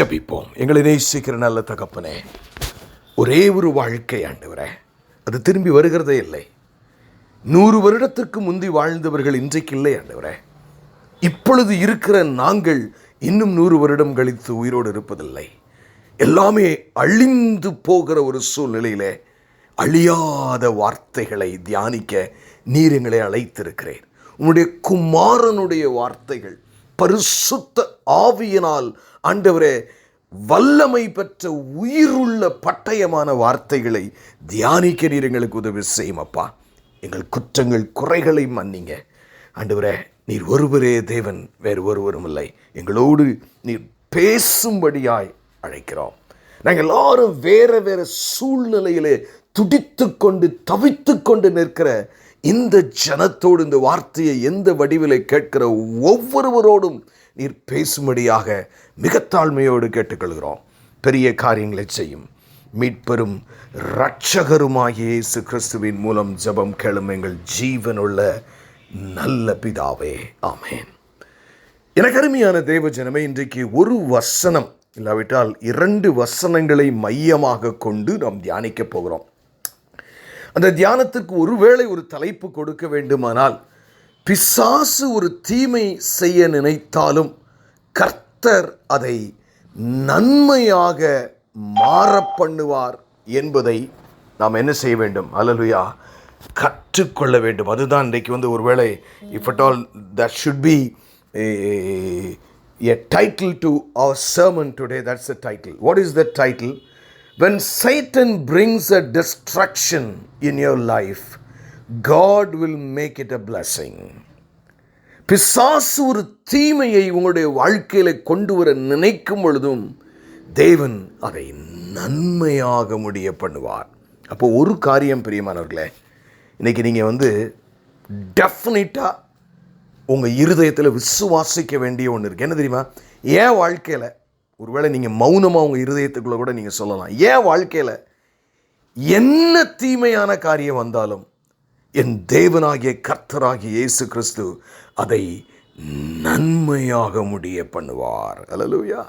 ஜெபிப்போம். எங்களை நேசிக்கிற நல்ல தகப்பனே, ஒரே ஒரு வாழ்க்கை ஆண்டவரே, அது திரும்பி வருகிறதே இல்லை. 100 வருடத்திற்கு முந்தி வாழ்ந்தவர்கள் இன்றைக்கு இல்லை ஆண்டவரே. இப்பொழுது இருக்கிற நாங்கள் இன்னும் 100 வருடம் கழித்து உயிரோடு இருப்பதில்லை. எல்லாமே அழிந்து போகிற ஒரு சூழ்நிலையிலே அழியாத வார்த்தைகளை தியானிக்க நீர் எங்களை அழைத்திருக்கிறேன். உம்முடைய குமாரனுடைய வார்த்தைகள் பரிசுத்த ஆவியினால் ஆண்டவரே வல்லமை பெற்ற உயிருள்ள பட்டயமான வார்த்தைகளை தியானிக்க நீர் எங்களுக்கு உதவி செய்யும் அப்பா. எங்கள் குற்றங்கள் குறைகளை மன்னிங்க ஆண்டவரே. நீர் ஒருவரே தேவன், வேறு ஒருவரும் இல்லை. எங்களோடு நீர் பேசும்படியாய் அழைக்கிறோம். நாங்கள் எல்லாரும் வேற வேற சூழ்நிலையிலே துடித்து கொண்டு தவித்து கொண்டு நிற்கிற இந்த ஜனத்தோடு இந்த வார்த்தையை எந்த வடிவிலை கேட்கிற ஒவ்வொருவரோடும் நீர் பேசும்படியாக மிக தாழ்மையோடு கேட்டுக்கொள்கிறோம். பெரிய காரியங்களை செய்யும் மீட்பெரும் இரட்சகருமாகிய இயேசு கிறிஸ்துவின் மூலம் ஜெபம் கேளும் எங்கள் ஜீவனுள்ள நல்ல பிதாவே, ஆமென். எனக்கு அருமையான தேவ ஜனமே, இன்றைக்கு ஒரு வசனம் இல்லாவிட்டால் 2 வசனங்களை மையமாக கொண்டு நாம் தியானிக்க போகிறோம். அந்த தியானத்துக்கு ஒருவேளை ஒரு தலைப்பு கொடுக்க வேண்டுமானால், பிசாசு ஒரு தீமை செய்ய நினைத்தாலும் கர்த்தர் அதை நன்மையாக மாற பண்ணுவார் என்பதை நாம் என்ன செய்ய வேண்டும்? அல்லேலூயா, கற்றுக்கொள்ள வேண்டும். அதுதான் இன்றைக்கு ஒருவேளை if at all that should be a title to our sermon today. That's the title. What is the title? When Satan brings a destruction in your life, God will make it a blessing. பிசாசு ஒரு தீமையை உங்களுடைய வாழ்க்கையில் கொண்டு வர நினைக்கும் பொழுதும் தேவன் அதை நன்மையாக முடிய பண்ணுவார். அப்போ ஒரு காரியம் பிரியமானவர்களே, இன்றைக்கி நீங்கள் டெஃபினட்டாக உங்கள் இருதயத்தில் விசுவாசிக்க வேண்டிய ஒன்று இருக்குது. என்ன தெரியுமா? ஏன் வாழ்க்கையில் ஒருவேளை நீங்கள் மௌனமாக உங்கள் இருதயத்துக்குள்ளே கூட நீங்கள் சொல்லலாம், ஏன் வாழ்க்கையில் என்ன தீமையான காரியம் வந்தாலும் என் தேவனாகிய கர்த்தராகிய இயேசு கிறிஸ்து அதை நன்மையாக முடிய பண்ணுவார். அல்லேலூயா.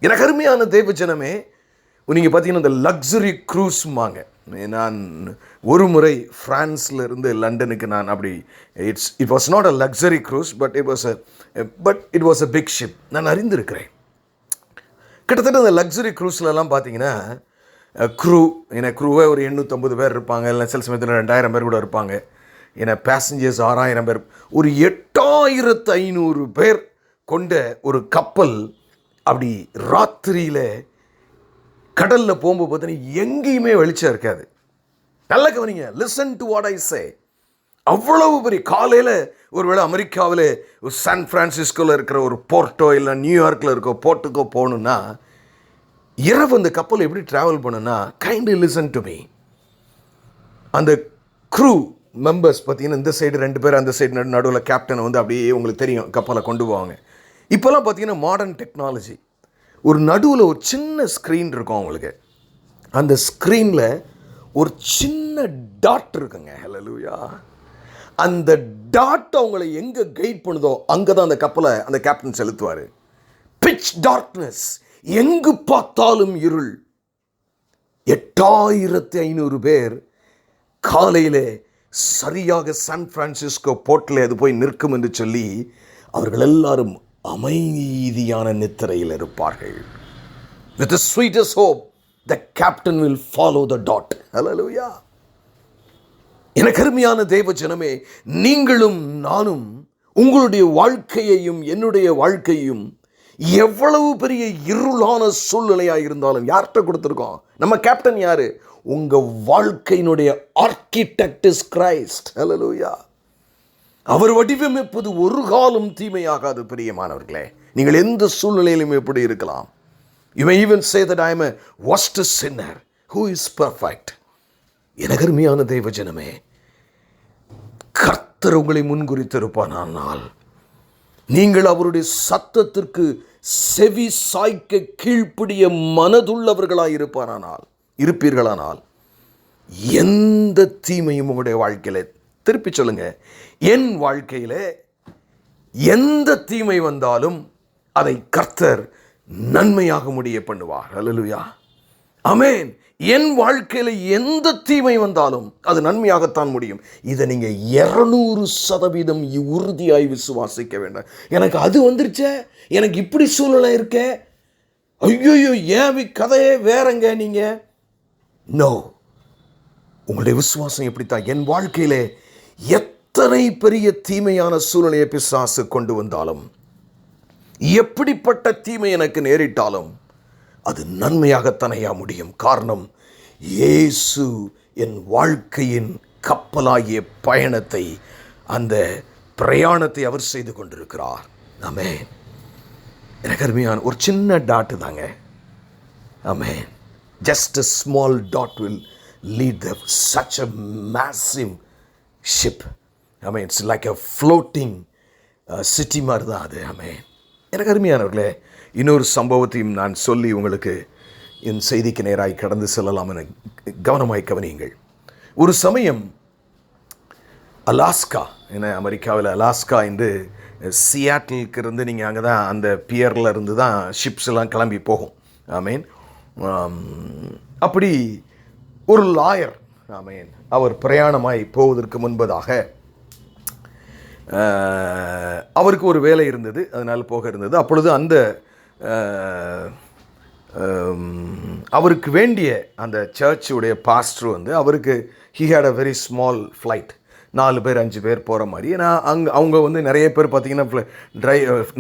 எனக்கு அருமையான தேவ ஜனமே, நீங்கள் பார்த்தீங்கன்னா இந்த லக்ஸரி க்ரூஸ்மாங்க. நான் ஒரு முறை ஃப்ரான்ஸில் இருந்து லண்டனுக்கு நான் அப்படி it was not a luxury cruise, but it was a big ship. நான் அறிந்திருக்கிறேன். கிட்டத்தட்ட இந்த லக்ஸரி க்ரூஸ்லலாம் பார்த்தீங்கன்னா க்ரூவே ஒரு 850 பேர் இருப்பாங்க, இல்லை சில சமயத்தில் 2000 பேர் கூட இருப்பாங்க. பேசஞ்சர்ஸ் 6000 பேர். ஒரு 8500 பேர் கொண்ட ஒரு கப்பல் அப்படி ராத்திரியில் கடலில் போகும்போது பார்த்தீங்கன்னா எங்கேயுமே வெளிச்சம் இருக்காது. நல்ல கவனிங்க, லிசன் டு வாட் ஐ சே. அவ்வளவு பெரிய காலையில் ஒருவேளை அமெரிக்காவில் சான் ஃப்ரான்சிஸ்கோவில் இருக்கிற ஒரு போர்ட்டோ இல்லை நியூயார்க்கில் இருக்க போர்ட்டுக்கோ போகணுன்னா இரவு அந்த கப்பல் எப்படி ட்ராவல் பண்ணுன்னா, கைண்ட்லி லிசன் டு மீ. அந்த க்ரூ மெம்பர்ஸ் பார்த்தீங்கன்னா இந்த சைடு 2 பேர், அந்த சைடு நடுவில் கேப்டன் அப்படியே உங்களுக்கு தெரியும் கப்பலை கொண்டு போவாங்க. இப்போல்லாம் பார்த்தீங்கன்னா மாடர்ன் டெக்னாலஜி. ஒரு நடுவில் ஒரு சின்ன ஸ்க்ரீன் இருக்கும் அவங்களுக்கு. அந்த ஸ்க்ரீனில் ஒரு சின்ன டாட் இருக்குங்க. ஹல்லேலூயா. அந்த டாட் அவங்களை எங்கே கைட் பண்ணுதோ அங்கே தான் அந்த கப்பலை அந்த கேப்டன் செலுத்துவார். பிட்ச் டார்க்னஸ், எங்கு பார்த்தாலும் இருள். 8500 பேர் காலையில் சரியாக சான் பிரான்சிஸ்கோ போர்ட்டில் அது போய் நிற்கும் என்று சொல்லி அவர்கள் எல்லாரும் அமைதியான நித்திரையில் இருப்பார்கள். With the sweetest hope, the captain will follow the dot. Hallelujah. எனக்கு அருமையான தேவ ஜனமே, நீங்களும் நானும் உங்களுடைய வாழ்க்கையையும் என்னுடைய வாழ்க்கையும் எவ்வளவு பெரிய இருளான சூழ்நிலையாக இருந்தாலும் யார்கிட்ட கொடுத்துருக்கோம்? நம்ம கேப்டன் யாரு? உங்கள் வாழ்க்கையினுடைய ஆர்கிடெக்ட் இஸ் கிரைஸ்ட். ஹல்லேலூயா. அவர் வடிவமைப்பது ஒரு காலம் தீமையாகாது. பிரியமானவர்களே, நீங்கள் எந்த சூழ்நிலையிலும் எப்படி இருக்கலாம். You may even say that I am a worst sinner who is perfect. எனக்கு அருமையான தேவ ஜனமே, கர்த்தர் உங்களை முன்குறித்திருப்பானால், நீங்கள் அவருடைய சத்தத்திற்கு செவி சாய்க்க கீழ்ப்படிய மனதுள்ளவர்களாய் இருப்பீர்களானால் எந்த தீமையும் உங்களுடைய வாழ்க்கையில, திருப்பி சொல்லுங்க, என் வாழ்க்கையில எந்த தீமை வந்தாலும் அதை கர்த்தர் நன்மையாக முடிய பண்ணுவார். அல்லேலூயா, ஆமென். என் வாழ்க்கையில் எந்த தீமை வந்தாலும் அது நன்மையாகத்தான் முடியும். இதை நீங்கள் 200% உறுதியாய் விசுவாசிக்க வேண்டாம். எனக்கு அது வந்துருச்சே, எனக்கு இப்படி சூழ்நிலை இருக்க, ஐயோயோ ஏன் கதையே வேறங்க. நீங்கள் நோ, உங்களுடைய விசுவாசம் எப்படித்தான், என் வாழ்க்கையில் எத்தனை பெரிய தீமையான சூழ்நிலையை பிசாசு கொண்டு வந்தாலும், எப்படிப்பட்ட தீமை எனக்கு நேரிட்டாலும் அது நன்மையாகத்தனையா முடியும். காரணம், இயேசு என் வாழ்க்கையின் கப்பலாகிய பயணத்தை, அந்த பிரயாணத்தை அவர் செய்து கொண்டிருக்கிறார். ஆமென். எனக்கு அருமையான ஒரு சின்ன டாட்டு தாங்க. Amen. Just a small dot will lead the such a massive ship. Amen. It's like a floating city மாதிரி தான் அது. ஆமென். எனக்கு அருமையானவர்களே, இன்னொரு சம்பவத்தையும் நான் சொல்லி உங்களுக்கு என் செய்திக்கு நேராய் கடந்து செல்லலாம் என கவனமாய் கவனியுங்கள். ஒரு சமயம் அலாஸ்கா, ஏன்னா அமெரிக்காவில் அலாஸ்கா என்று சியாட்டிலுக்கு இருந்து நீங்கள் அங்கே தான் அந்த பியரில் இருந்து தான் ஷிப்ஸ் எல்லாம் கிளம்பி போகும். ஆமீன். அப்படி ஒரு லாயர், ஆமீன், அவர் பிரயாணமாய் போவதற்கு முன்பதாக அவருக்கு ஒரு வேலை இருந்தது, அதனால் போக இருந்தது. அப்பொழுது அந்த அவருக்கு வேண்டிய அந்த சர்ச்சுடைய பாஸ்டர் வந்து அவருக்கு he had a very small flight, 4 பேர் 5 பேர் போகிற மாதிரி. ஏன்னா அவங்க வந்து நிறைய பேர் பார்த்திங்கன்னா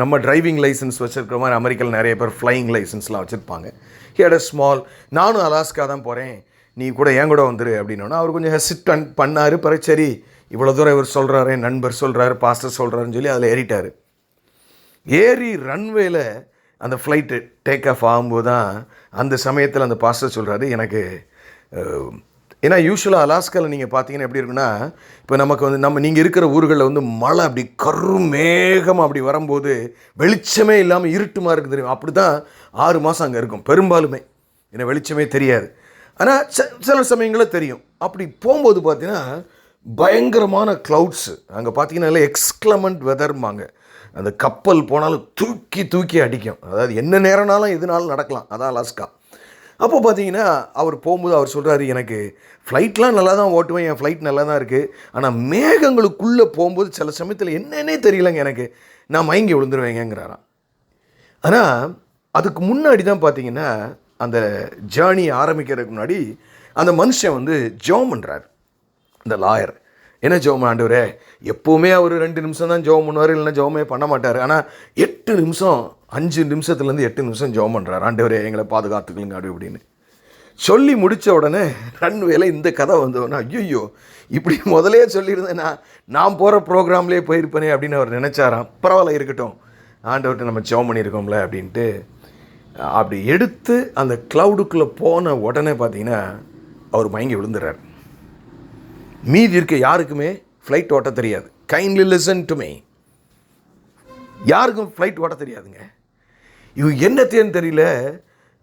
நம்ம டிரைவிங் லைசன்ஸ் வச்சுருக்கிற மாதிரி அமெரிக்காவில் நிறைய பேர் ஃப்ளையிங் லைசன்ஸ்லாம் வச்சுருப்பாங்க. ஹி ஹேட் அ ஸ்மால், நானும் அலாஸ்கா தான் போகிறேன், நீ கூட என் கூட வந்துரு அப்படின்னோன்னா அவர் கொஞ்சம் ஹெசிட் பண்ணார். பிறகு சரி இவ்வளோ தூரம் இவர் சொல்கிறாரு, நண்பர் சொல்கிறாரு, பாஸ்டர் சொல்கிறாருன்னு சொல்லி அதில் ஏறிட்டார். ஏறி ரன்வேல அந்த ஃப்ளைட்டு டேக் ஆஃப் ஆகும்போது தான் அந்த சமயத்தில் அந்த பாஸ்டர் சொல்கிறாரு, எனக்கு ஏன்னா யூஸ்வலாக அலாஸ்காவில் நீங்கள் பார்த்தீங்கன்னா எப்படி இருக்குன்னா, இப்போ நமக்கு வந்து நீங்கள் இருக்கிற ஊர்களில் வந்து மழை அப்படி கருமேகமாக அப்படி வரும்போது வெளிச்சமே இல்லாமல் இருட்டுமா இருக்குது தெரியும். அப்படி தான் 6 மாதம் அங்கே இருக்கும் பெரும்பாலுமே, ஏன்னா வெளிச்சமே தெரியாது. ஆனால் சில சமயங்களில் தெரியும். அப்படி போகும்போது பார்த்தீங்கன்னா பயங்கரமான க்ளவுட்ஸு, அங்கே பார்த்தீங்கன்னா எக்ஸ்க்ளமெண்ட் வெதர்மாங்க. அந்த கப்பல் போனாலும் தூக்கி தூக்கி அடிக்கும், அதாவது என்ன நேரம்னாலும் எதுனாலும் நடக்கலாம். அதான் அலாஸ்கா. அப்போ பார்த்தீங்கன்னா அவர் போகும்போது அவர் சொல்கிறாரு, எனக்கு ஃப்ளைட்லாம் நல்லா தான் ஓட்டுவேன், என் ஃப்ளைட் நல்லா தான் இருக்குது, ஆனால் மேகங்களுக்குள்ளே போகும்போது சில சமயத்தில் என்னன்னே தெரியலங்க, எனக்கு நான் மயங்கி விழுந்துருவேங்கிறாராம். ஆனால் அதுக்கு முன்னாடி தான் பார்த்தீங்கன்னா அந்த ஜேர்னி ஆரம்பிக்கிறதுக்கு முன்னாடி அந்த மனுஷன் வந்து ஜெபம் பண்ணுறார். இந்த லாயர் என்ன ஜெபம், ஆண்டவரே, எப்போவுமே அவர் 2 நிமிஷம் தான் ஜெபம் பண்ணுவார், இல்லைன்னா ஜெபமே பண்ண மாட்டார். ஆனால் 8 நிமிஷம் 5 நிமிஷத்துலேருந்து 8 நிமிஷம் ஜெபம் பண்ணுறார். ஆண்டவரே எங்களை பாதுகாத்துக்கலுங்க அப்படி அப்படின்னு சொல்லி முடித்த உடனே ரன்வேல இந்த கதை வந்தோன்னா, ஐயோ இப்படி முதலே சொல்லியிருந்தேன்னா நான் போகிற ப்ரோக்ராம்லேயே போயிருப்பேனே அப்படின்னு அவர் நினச்சாராம். பரவாயில்ல இருக்கட்டும், ஆண்டவர்கிட்ட நம்ம ஜெபம் பண்ணியிருக்கோம்ல அப்படின்ட்டு அப்படி எடுத்து அந்த க்ளவுடுக்குள்ளே போன உடனே பார்த்தீங்கன்னா அவர் மயங்கி விழுந்துடுறார். மீதி இருக்க யாருக்குமே ஃப்ளைட் ஓட்ட தெரியாது. கைண்ட்லி லிசன் டு மீ, யாருக்கும் ஃப்ளைட் ஓட்ட தெரியாதுங்க. இவங்க என்னத்தேன்னு தெரியல.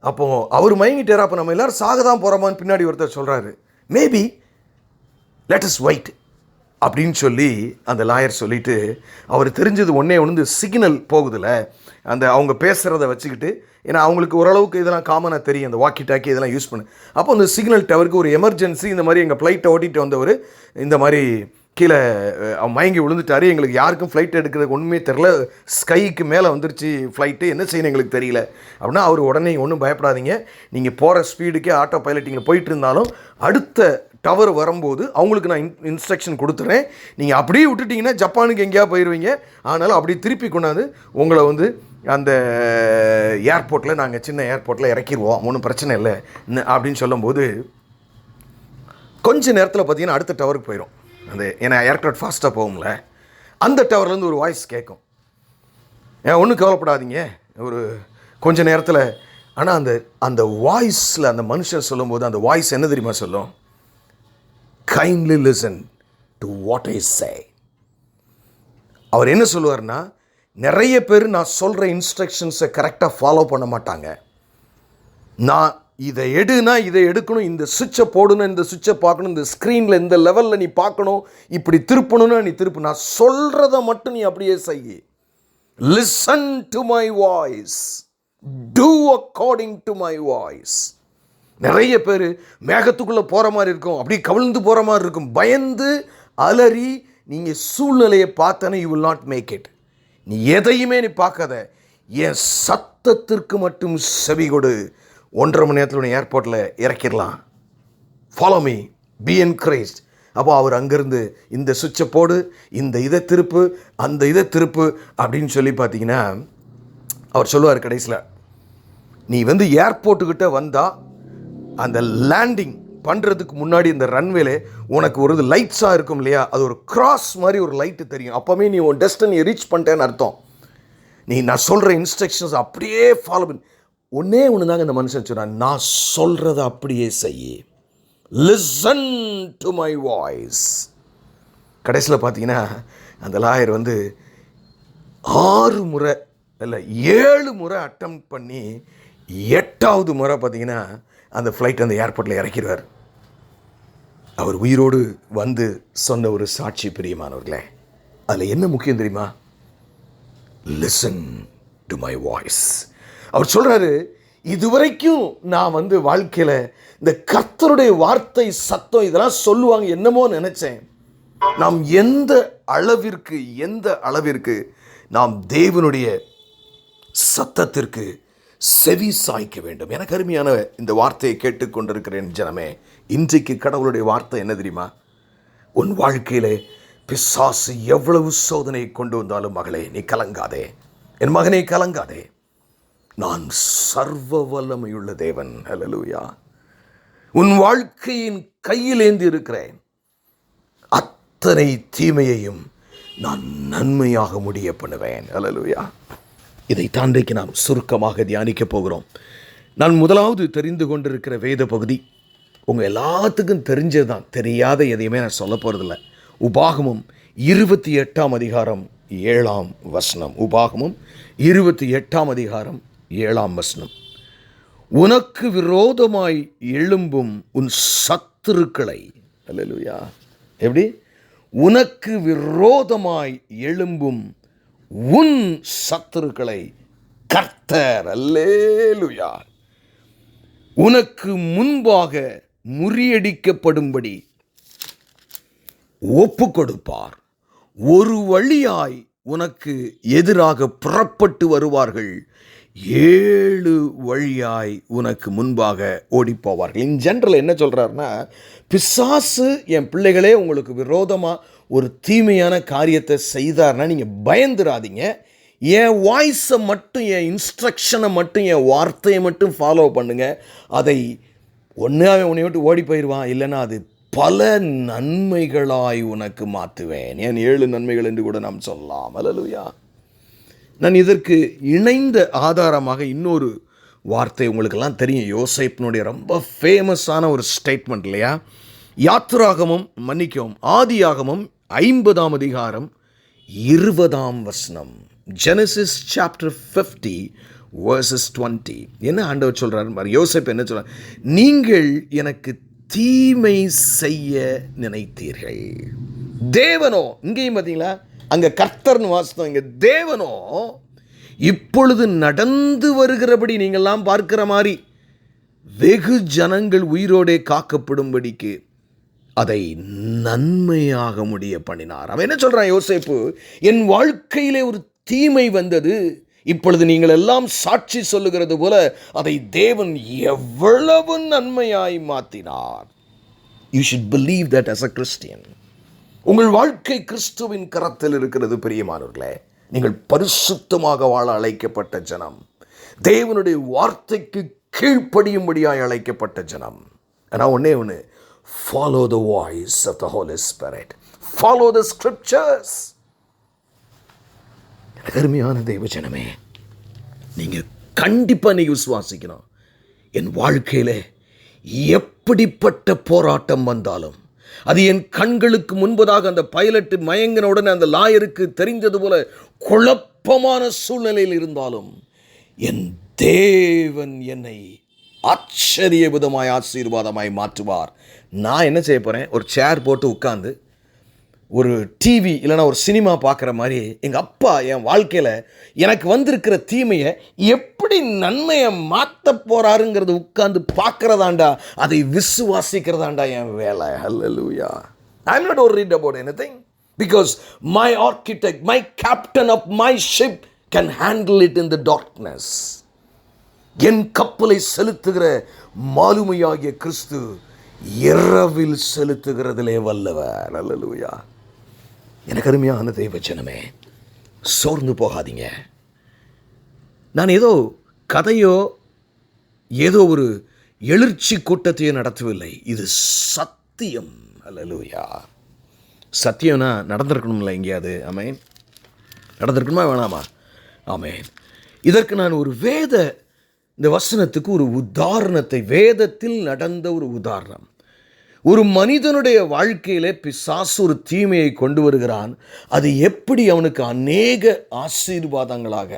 அப்போது அவர் மயங்கிட்டார். அப்போ நம்ம எல்லோரும் சாக தான் போகிறோமான்னு பின்னாடி ஒருத்தர் சொல்கிறாரு, மேபி லெட் அஸ் வெயிட் அப்படின்னு சொல்லி அந்த லாயர் சொல்லிவிட்டு, அவர் தெரிஞ்சது ஒன்று சிக்னல் போகுதில்ல, அந்த அவங்க பேசுகிறத வச்சுக்கிட்டு, ஏன்னா அவங்களுக்கு ஓரளவுக்கு இதெல்லாம் காமனாக தெரியும், அந்த வாக்கி டாக்கி இதெல்லாம் யூஸ் பண்ணு. அப்போ அந்த சிக்னல் டவருக்கு ஒரு எமர்ஜென்சி, இந்த மாதிரி எங்கள் ஃப்ளைட்டை ஓட்டிகிட்டு வந்தவர் இந்த மாதிரி கீழே மயங்கி விழுந்துட்டார், எங்களுக்கு யாருக்கும் ஃப்ளைட் எடுக்கிறதுக்கு ஒன்றுமே தெரில, ஸ்கைக்கு மேலே வந்துருச்சு ஃப்ளைட்டு, என்ன செய்யணும் எங்களுக்கு தெரியல அப்படின்னா அவர் உடனே ஒன்றும் பயப்படாதீங்க, நீங்கள் போகிற ஸ்பீடுக்கே ஆட்டோ பைலட்டிங்கில் போயிட்டு இருந்தாலும் அடுத்த டவர் வரும்போது அவங்களுக்கு நான் இன்ஸ்ட்ரக்ஷன் கொடுத்துறேன், நீங்கள் அப்படியே விட்டுட்டிங்கன்னா ஜப்பானுக்கு எங்கேயா போயிடுவீங்க, ஆனாலும் அப்படி திருப்பி கொண்டாந்து உங்களை வந்து அந்த ஏர்போர்ட்டில், நாங்கள் சின்ன ஏர்போர்ட்டில் இறக்கிடுவோம், ஒன்றும் பிரச்சனை இல்லை அப்படின்னு சொல்லும்போது கொஞ்சம் நேரத்தில் பார்த்தீங்கன்னா அடுத்த டவருக்கு போயிடும். அந்த ஏன்னா ஏர்க்ராஃப்ட் ஃபாஸ்ட்டாக போகும்ல, அந்த டவர்லேருந்து ஒரு வாய்ஸ் கேட்கும், ஒன்றும் கவலைப்படாதீங்க ஒரு கொஞ்சம் நேரத்தில். ஆனால் அந்த அந்த வாய்ஸில் அந்த மனுஷன் சொல்லும்போது அந்த வாய்ஸ் என்ன தெரியுமா சொல்லும், kindly listen to what I say. அவர் என்ன சொல்லுவார்னா, நிறைய பேர் நான் சொல்கிற இன்ஸ்ட்ரக்ஷன்ஸை கரெக்டாக ஃபாலோ பண்ண மாட்டாங்க, நான் இதை எடுனா இதை எடுக்கணும், இந்த சுவிட்சை போடணும், இந்த சுவிட்சை பார்க்கணும், இந்த ஸ்க்ரீனில் இந்த லெவலில் நீ பார்க்கணும், இப்படி திருப்பணும்னா நீ திருப்பு, நான் சொல்கிறத மட்டும் நீ அப்படியே செய், listen to my voice, do according to my voice. நிறைய பேர் மேகத்துக்குள்ளே போகிற மாதிரி இருக்கும், அப்படி கவிழ்ந்து போகிற மாதிரி இருக்கும், பயந்து அலறி. நீங்கள் சூழ்நிலையை பார்த்தனா you will not make it. நீ எதையுமே நீ பார்க்காத, என் சத்தத்திற்கு மட்டும் செவி கொடு. 1.5 மணி நேரத்தில் ஏர்போர்ட்டில் இறக்கிடலாம். Follow me, be encouraged. அப்போ அவர் அங்கேருந்து இந்த சுவிட்சை போடு, இந்த இதை திருப்பு, அந்த இதை திருப்பு அப்படின்னு சொல்லி பார்த்தீங்கன்னா அவர் சொல்லுவார் கடைசியில், நீ ஏர்போர்ட்டுக்கிட்ட வந்தால் அந்த லேண்டிங் பண்ணுறதுக்கு முன்னாடி இந்த ரன்வேல உனக்கு ஒரு லைட்ஸாக இருக்கும் இல்லையா, அது ஒரு கிராஸ் மாதிரி ஒரு லைட்டு தெரியும். அப்போவே நீ உன் டெஸ்டினியை ரீச் பண்ணிட்டேன்னு அர்த்தம். நான் சொல்கிற இன்ஸ்ட்ரக்ஷன்ஸ் அப்படியே ஃபாலோ பண்ணி. ஒன்றே ஒன்று தாங்க இந்த மனுஷன் சொன்னான், நான் சொல்கிறத அப்படியே செய்ய. Listen to my voice. கடைசியில் பார்த்தீங்கன்னா அந்த லாயர் 6 முறை இல்லை 7 முறை அட்டம் பண்ணி 8வது முறை பார்த்தீங்கன்னா அந்த ஃப்ளைட் அந்த ஏர்போர்ட்டில் இறக்கிடுவார். அவர் உயிரோடு சொன்ன ஒரு சாட்சி பிரியமானவர்களே. அதில் என்ன முக்கியம் தெரியுமா? Listen to my voice. அவர் சொல்கிறாரு, இதுவரைக்கும் நான் வாழ்க்கையில் இந்த கர்த்தருடைய வார்த்தை சத்தம் இதெல்லாம் சொல்லுவாங்க என்னமோ நினச்சேன். நாம் எந்த அளவிற்கு நாம் தேவனுடைய சத்தத்திற்கு செவி சாய்க்க வேண்டும். எனக்கு அருமையான இந்த வார்த்தையை கேட்டுக்கொண்டிருக்கிறேன் ஜனமே. இன்றைக்கு கடவுளுடைய வார்த்தை என்ன தெரியுமா? உன் வாழ்க்கையிலே பிசாசு எவ்வளவு சோதனை கொண்டு வந்தாலும் மகளே நீ கலங்காதே, என் மகனே கலங்காதே. நான் சர்வ வல்லமையுள்ள தேவன். ஹல்லேலூயா. உன் வாழ்க்கையின் கையிலேந்தி இருக்கிறேன். அத்தனை தீமையையும் நான் நன்மையாக முடிய பண்ணுவேன். ஹல்லேலூயா. இதை தாண்டைக்கு நாம் சுருக்கமாக தியானிக்க போகிறோம். நான் முதலாவது தெரிந்து கொண்டிருக்கிற வேத பகுதி உங்கள் எல்லாத்துக்கும் தெரிஞ்சதுதான், தெரியாத எதையுமே நான் சொல்ல போகிறதில்ல. உபாகமம் 28ஆம் அதிகாரம் 7ஆம் வசனம். உபாகமம் 28ஆம் அதிகாரம் 7ஆம் வசனம். உனக்கு விரோதமாய் எழும்பும் உன் சத்துருக்களை. அல்லேலூயா. எப்படி? உனக்கு விரோதமாய் எழும்பும் உன் சத்துருக்களை கர்த்தர், அல்லேலூயா, உனக்கு முன்பாக முறியடிக்கப்படும்படி ஒப்பு கொடுப்பார். ஒரு வழியாய் உனக்கு எதிராக புறப்பட்டு வருவார்கள், 7 வழியாய் உனக்கு முன்பாக ஓடிப்போவார்கள். இன் ஜென்ரல் என்ன சொல்கிறாருன்னா, பிசாசு என் பிள்ளைகளே உங்களுக்கு விரோதமாக ஒரு தீமையான காரியத்தை செய்தார்னா நீங்கள் பயந்துடாதீங்க. என் வாய்ஸை மட்டும், என் இன்ஸ்ட்ரக்ஷனை மட்டும், என் வார்த்தையை மட்டும் ஃபாலோ பண்ணுங்கள். அதை ஒன்று அவன் உன்னை விட்டு ஓடி போயிடுவான், இல்லைன்னா அது பல நன்மைகளாய் உனக்கு மாற்றுவேன். ஏன் 7 நன்மைகள் என்று கூட நாம் சொல்லலாம். அல்லேலூயா. நான் இதற்கு இணைந்த ஆதாரமாக இன்னொரு வார்த்தை உங்களுக்கெல்லாம் தெரியும். யோசேப்பினுடைய ரொம்ப ஃபேமஸான ஒரு ஸ்டேட்மெண்ட் இல்லையா? ஆதியாகமம் 50ஆம் அதிகாரம் 20ஆம் வசனம். Genesis chapter 50 verses 20. என்ன ஆண்டவர் சொல்கிறார்? யோசேப்பு என்ன சொல்கிறார்? நீங்கள் எனக்கு தீமை செய்ய நினைத்தீர்கள். தேவனோ, இங்கேயும் பார்த்தீங்களா, அங்கே கர்த்தர்னு வாசனம், இங்கே தேவனோ இப்பொழுது நடந்து வருகிறபடி நீங்கள்லாம் பார்க்கிற மாதிரி வெகு ஜனங்கள் உயிரோடே காக்கப்படும்படிக்கு அதை நன்மையாக முடிய பண்ணினார். அவன் என்ன சொல்கிறான் யோசேப்பு? என் வாழ்க்கையிலே ஒரு தீமை வந்தது, இப்பொழுது நீங்கள் எல்லாம் சாட்சி சொல்லுகிறது போல அதை தேவன் எவ்வளவு நன்மையாய் மாற்றினார். You should believe that as a Christian. உங்கள் வாழ்க்கை கிறிஸ்துவின் கரத்தில் இருக்கிறது பிரியமானவர்களே. நீங்கள் பரிசுத்தமாக வாழ அழைக்கப்பட்ட ஜனம், தேவனுடைய வார்த்தைக்கு கீழ்ப்படியும்படியாய் அழைக்கப்பட்ட ஜனம். ஆனால் ஒன்று, follow the voice of the Holy Spirit. Follow the scriptures. அருமையான தெய்வ ஜனமே, நீங்கள் கண்டிப்பாக நீங்கள் விசுவாசிக்கணும். என் வாழ்க்கையில் எப்படிப்பட்ட போராட்டம் வந்தாலும், அது என் கண்களுக்கு முன்பதாக அந்த பைலட்டு மயங்கின உடனே அந்த லாயருக்கு தெரிந்தது போல குழப்பமான சூழ்நிலையில் இருந்தாலும், என் தேவன் என்னை ஆச்சரிய விதமாய் ஆசீர்வாதமாய் மாற்றுவார். நான் என்ன செய்ய போகிறேன்? ஒரு சேர் போட்டு உட்கார்ந்து ஒரு டிவி இல்லைனா ஒரு சினிமா பார்க்குற மாதிரி எங்கள் அப்பா என் வாழ்க்கையில் எனக்கு வந்திருக்கிற தீமையை எப்படி நன்மையை மாற்ற போகிறாருங்கிறது உட்கார்ந்து பார்க்குறதாண்டா, அதை விசுவாசிக்கிறதாண்டா என் வேலை. Hallelujah. I am not worried about anything because my architect, my captain of my ship can handle it in the darkness. என் கப்பலை செலுத்துகிற மாலுமையாகிய கிறிஸ்து இரவில் செலுத்துகிறதிலே வல்லவர். ஹல்லேலூயா. எனக்கு அருமையான தெய்வஜனமே, சோர்ந்து போகாதீங்க. நான் ஏதோ கதையோ ஏதோ ஒரு எழுச்சி கூட்டத்தையோ நடத்தவில்லை. இது சத்தியம். ஹல்லேலூயா. சத்தியம்னா நடந்திருக்கணும்ல எங்கேயாவது. ஆமென். நடந்திருக்கணுமா வேணாமா? ஆமென். இதற்கு நான் ஒரு இந்த வசனத்துக்கு ஒரு உதாரணத்தை, வேதத்தில் நடந்த ஒரு உதாரணம். ஒரு மனிதனுடைய வாழ்க்கையிலே பிசாசு ஒரு தீமையை கொண்டு வருகிறான். அது எப்படி அவனுக்கு அநேக ஆசீர்வாதங்களாக,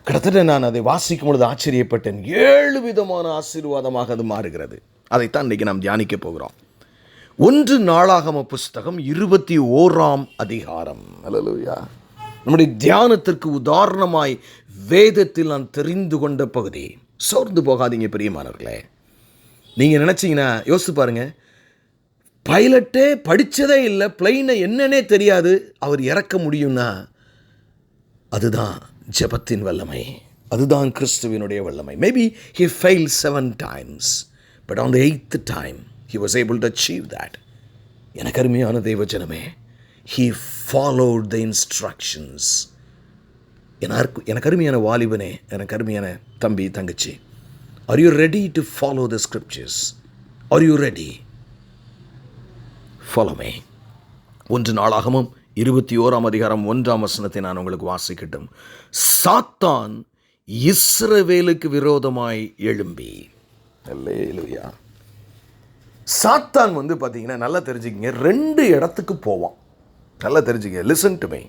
கிட்டத்தட்ட நான் அதை வாசிக்கும் பொழுது ஆச்சரியப்பட்டேன். 7 விதமான ஆசீர்வாதமாக அது மாறுகிறது. அதைத்தான் இன்றைக்கி நாம் தியானிக்க போகிறோம். 1 நாளாகம புஸ்தகம் 21ஆம் அதிகாரம். ஹல்லேலூயா. நம்முடைய தியானத்திற்கு உதாரணமாய் வேதத்தில் நான் தெரிந்து கொண்ட பகுதி. சோர்ந்து போகாதீங்க பிரியமானவர்களே. நீங்கள் நினச்சிங்கன்னா யோசித்து பாருங்கள். பைலட்டே படித்ததே இல்லை, பிளைனை என்னன்னே தெரியாது, அவர் இறக்க முடியும்னா அதுதான் ஜெபத்தின் வல்லமை, அதுதான் கிறிஸ்துவினுடைய வல்லமை. Maybe he failed 7 times, but on the 8th time he was able to achieve that. எனக்கு அருமையான தெய்வஜனமே, he followed the instructions. எனக்கு அருமையான வாலிபனே, எனக்கு அருமையான தம்பி தங்கச்சி, are you ready to follow the scriptures? Are you ready? Follow me. 1 நாளாகமம் 21ஆம் அதிகாரம் 1ஆம் வசனத்தை நான் உங்களுக்கு வாசிக்கட்டும். சாத்தான் இஸ்ரவேலுக்கு விரோதமாய் எழும்பி. அல்லேலூயா. சாத்தான் பார்த்தீங்கன்னா, நல்லா தெரிஞ்சுக்கிங்க, 2 இடத்துக்கு போவான். நல்லா தெரிஞ்சுக்க. Listen to me.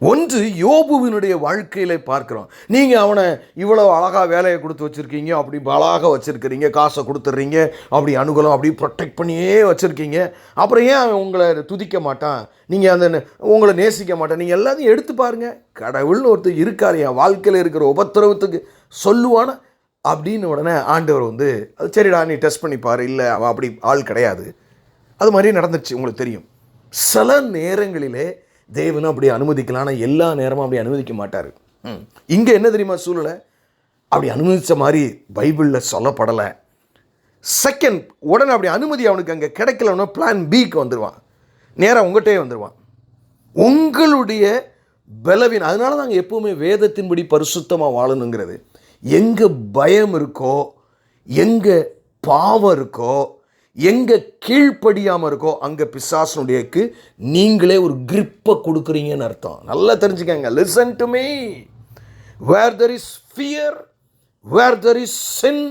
ஒன்று, யோபுவினுடைய வாழ்க்கையில் பார்க்குறோம். நீங்கள் அவனை இவ்வளோ அழகாக வேலையை கொடுத்து வச்சுருக்கீங்க, அப்படி அழகாக வச்சுருக்கிறீங்க, காசை கொடுத்துட்றீங்க, அப்படி அனுகூலம் அப்படி ப்ரொடெக்ட் பண்ணியே வச்சுருக்கீங்க. அப்புறம் ஏன் அவன் உங்களை துதிக்க மாட்டான், நீங்கள் உங்களை நேசிக்க மாட்டான்? நீங்கள் எல்லாத்தையும் எடுத்து பாருங்கள். கடவுள்னு ஒருத்தர் இருக்கார், என் வாழ்க்கையில் இருக்கிற உபத்திரவத்துக்கு சொல்லுவானா அப்படின்னு உடனே ஆண்டவர் அது சரிடா நீ டெஸ்ட் பண்ணி பாரு, இல்லை அவன் அப்படி ஆள் கிடையாது. அது மாதிரி நடந்துச்சு, உங்களுக்கு தெரியும். சில நேரங்களிலே தேவனும் அப்படி அனுமதிக்கலாம், ஆனால் எல்லா நேரமும் அப்படி அனுமதிக்க மாட்டார். இங்கே என்ன தெரியுமா சூழ்நிலை? அப்படி அனுமதித்த மாதிரி பைபிளில் சொல்லப்படலை. செகண்ட், உடனே அப்படி அனுமதி அவனுக்கு அங்கே கிடைக்கலன்னா பிளான் பிக்கு வந்துடுவான், நேராக உங்கள்கிட்டே வந்துடுவான். உங்களுடைய பலவீனம். அதனால தான் அங்கே எப்போவுமே வேதத்தின்படி பரிசுத்தமாக வாழணுங்கிறது. எங்கே பயம் இருக்கோ, எங்கே பாவம் இருக்கோ, எங்கே கீழ்ப்படியாமல் இருக்கோ, அங்கே பிசாசனுடையக்கு நீங்களே ஒரு கிரிப்பை கொடுக்குறீங்கன்னு அர்த்தம். நல்லா தெரிஞ்சுக்கங்க. Listen to me. Where there is fear, where there is sin,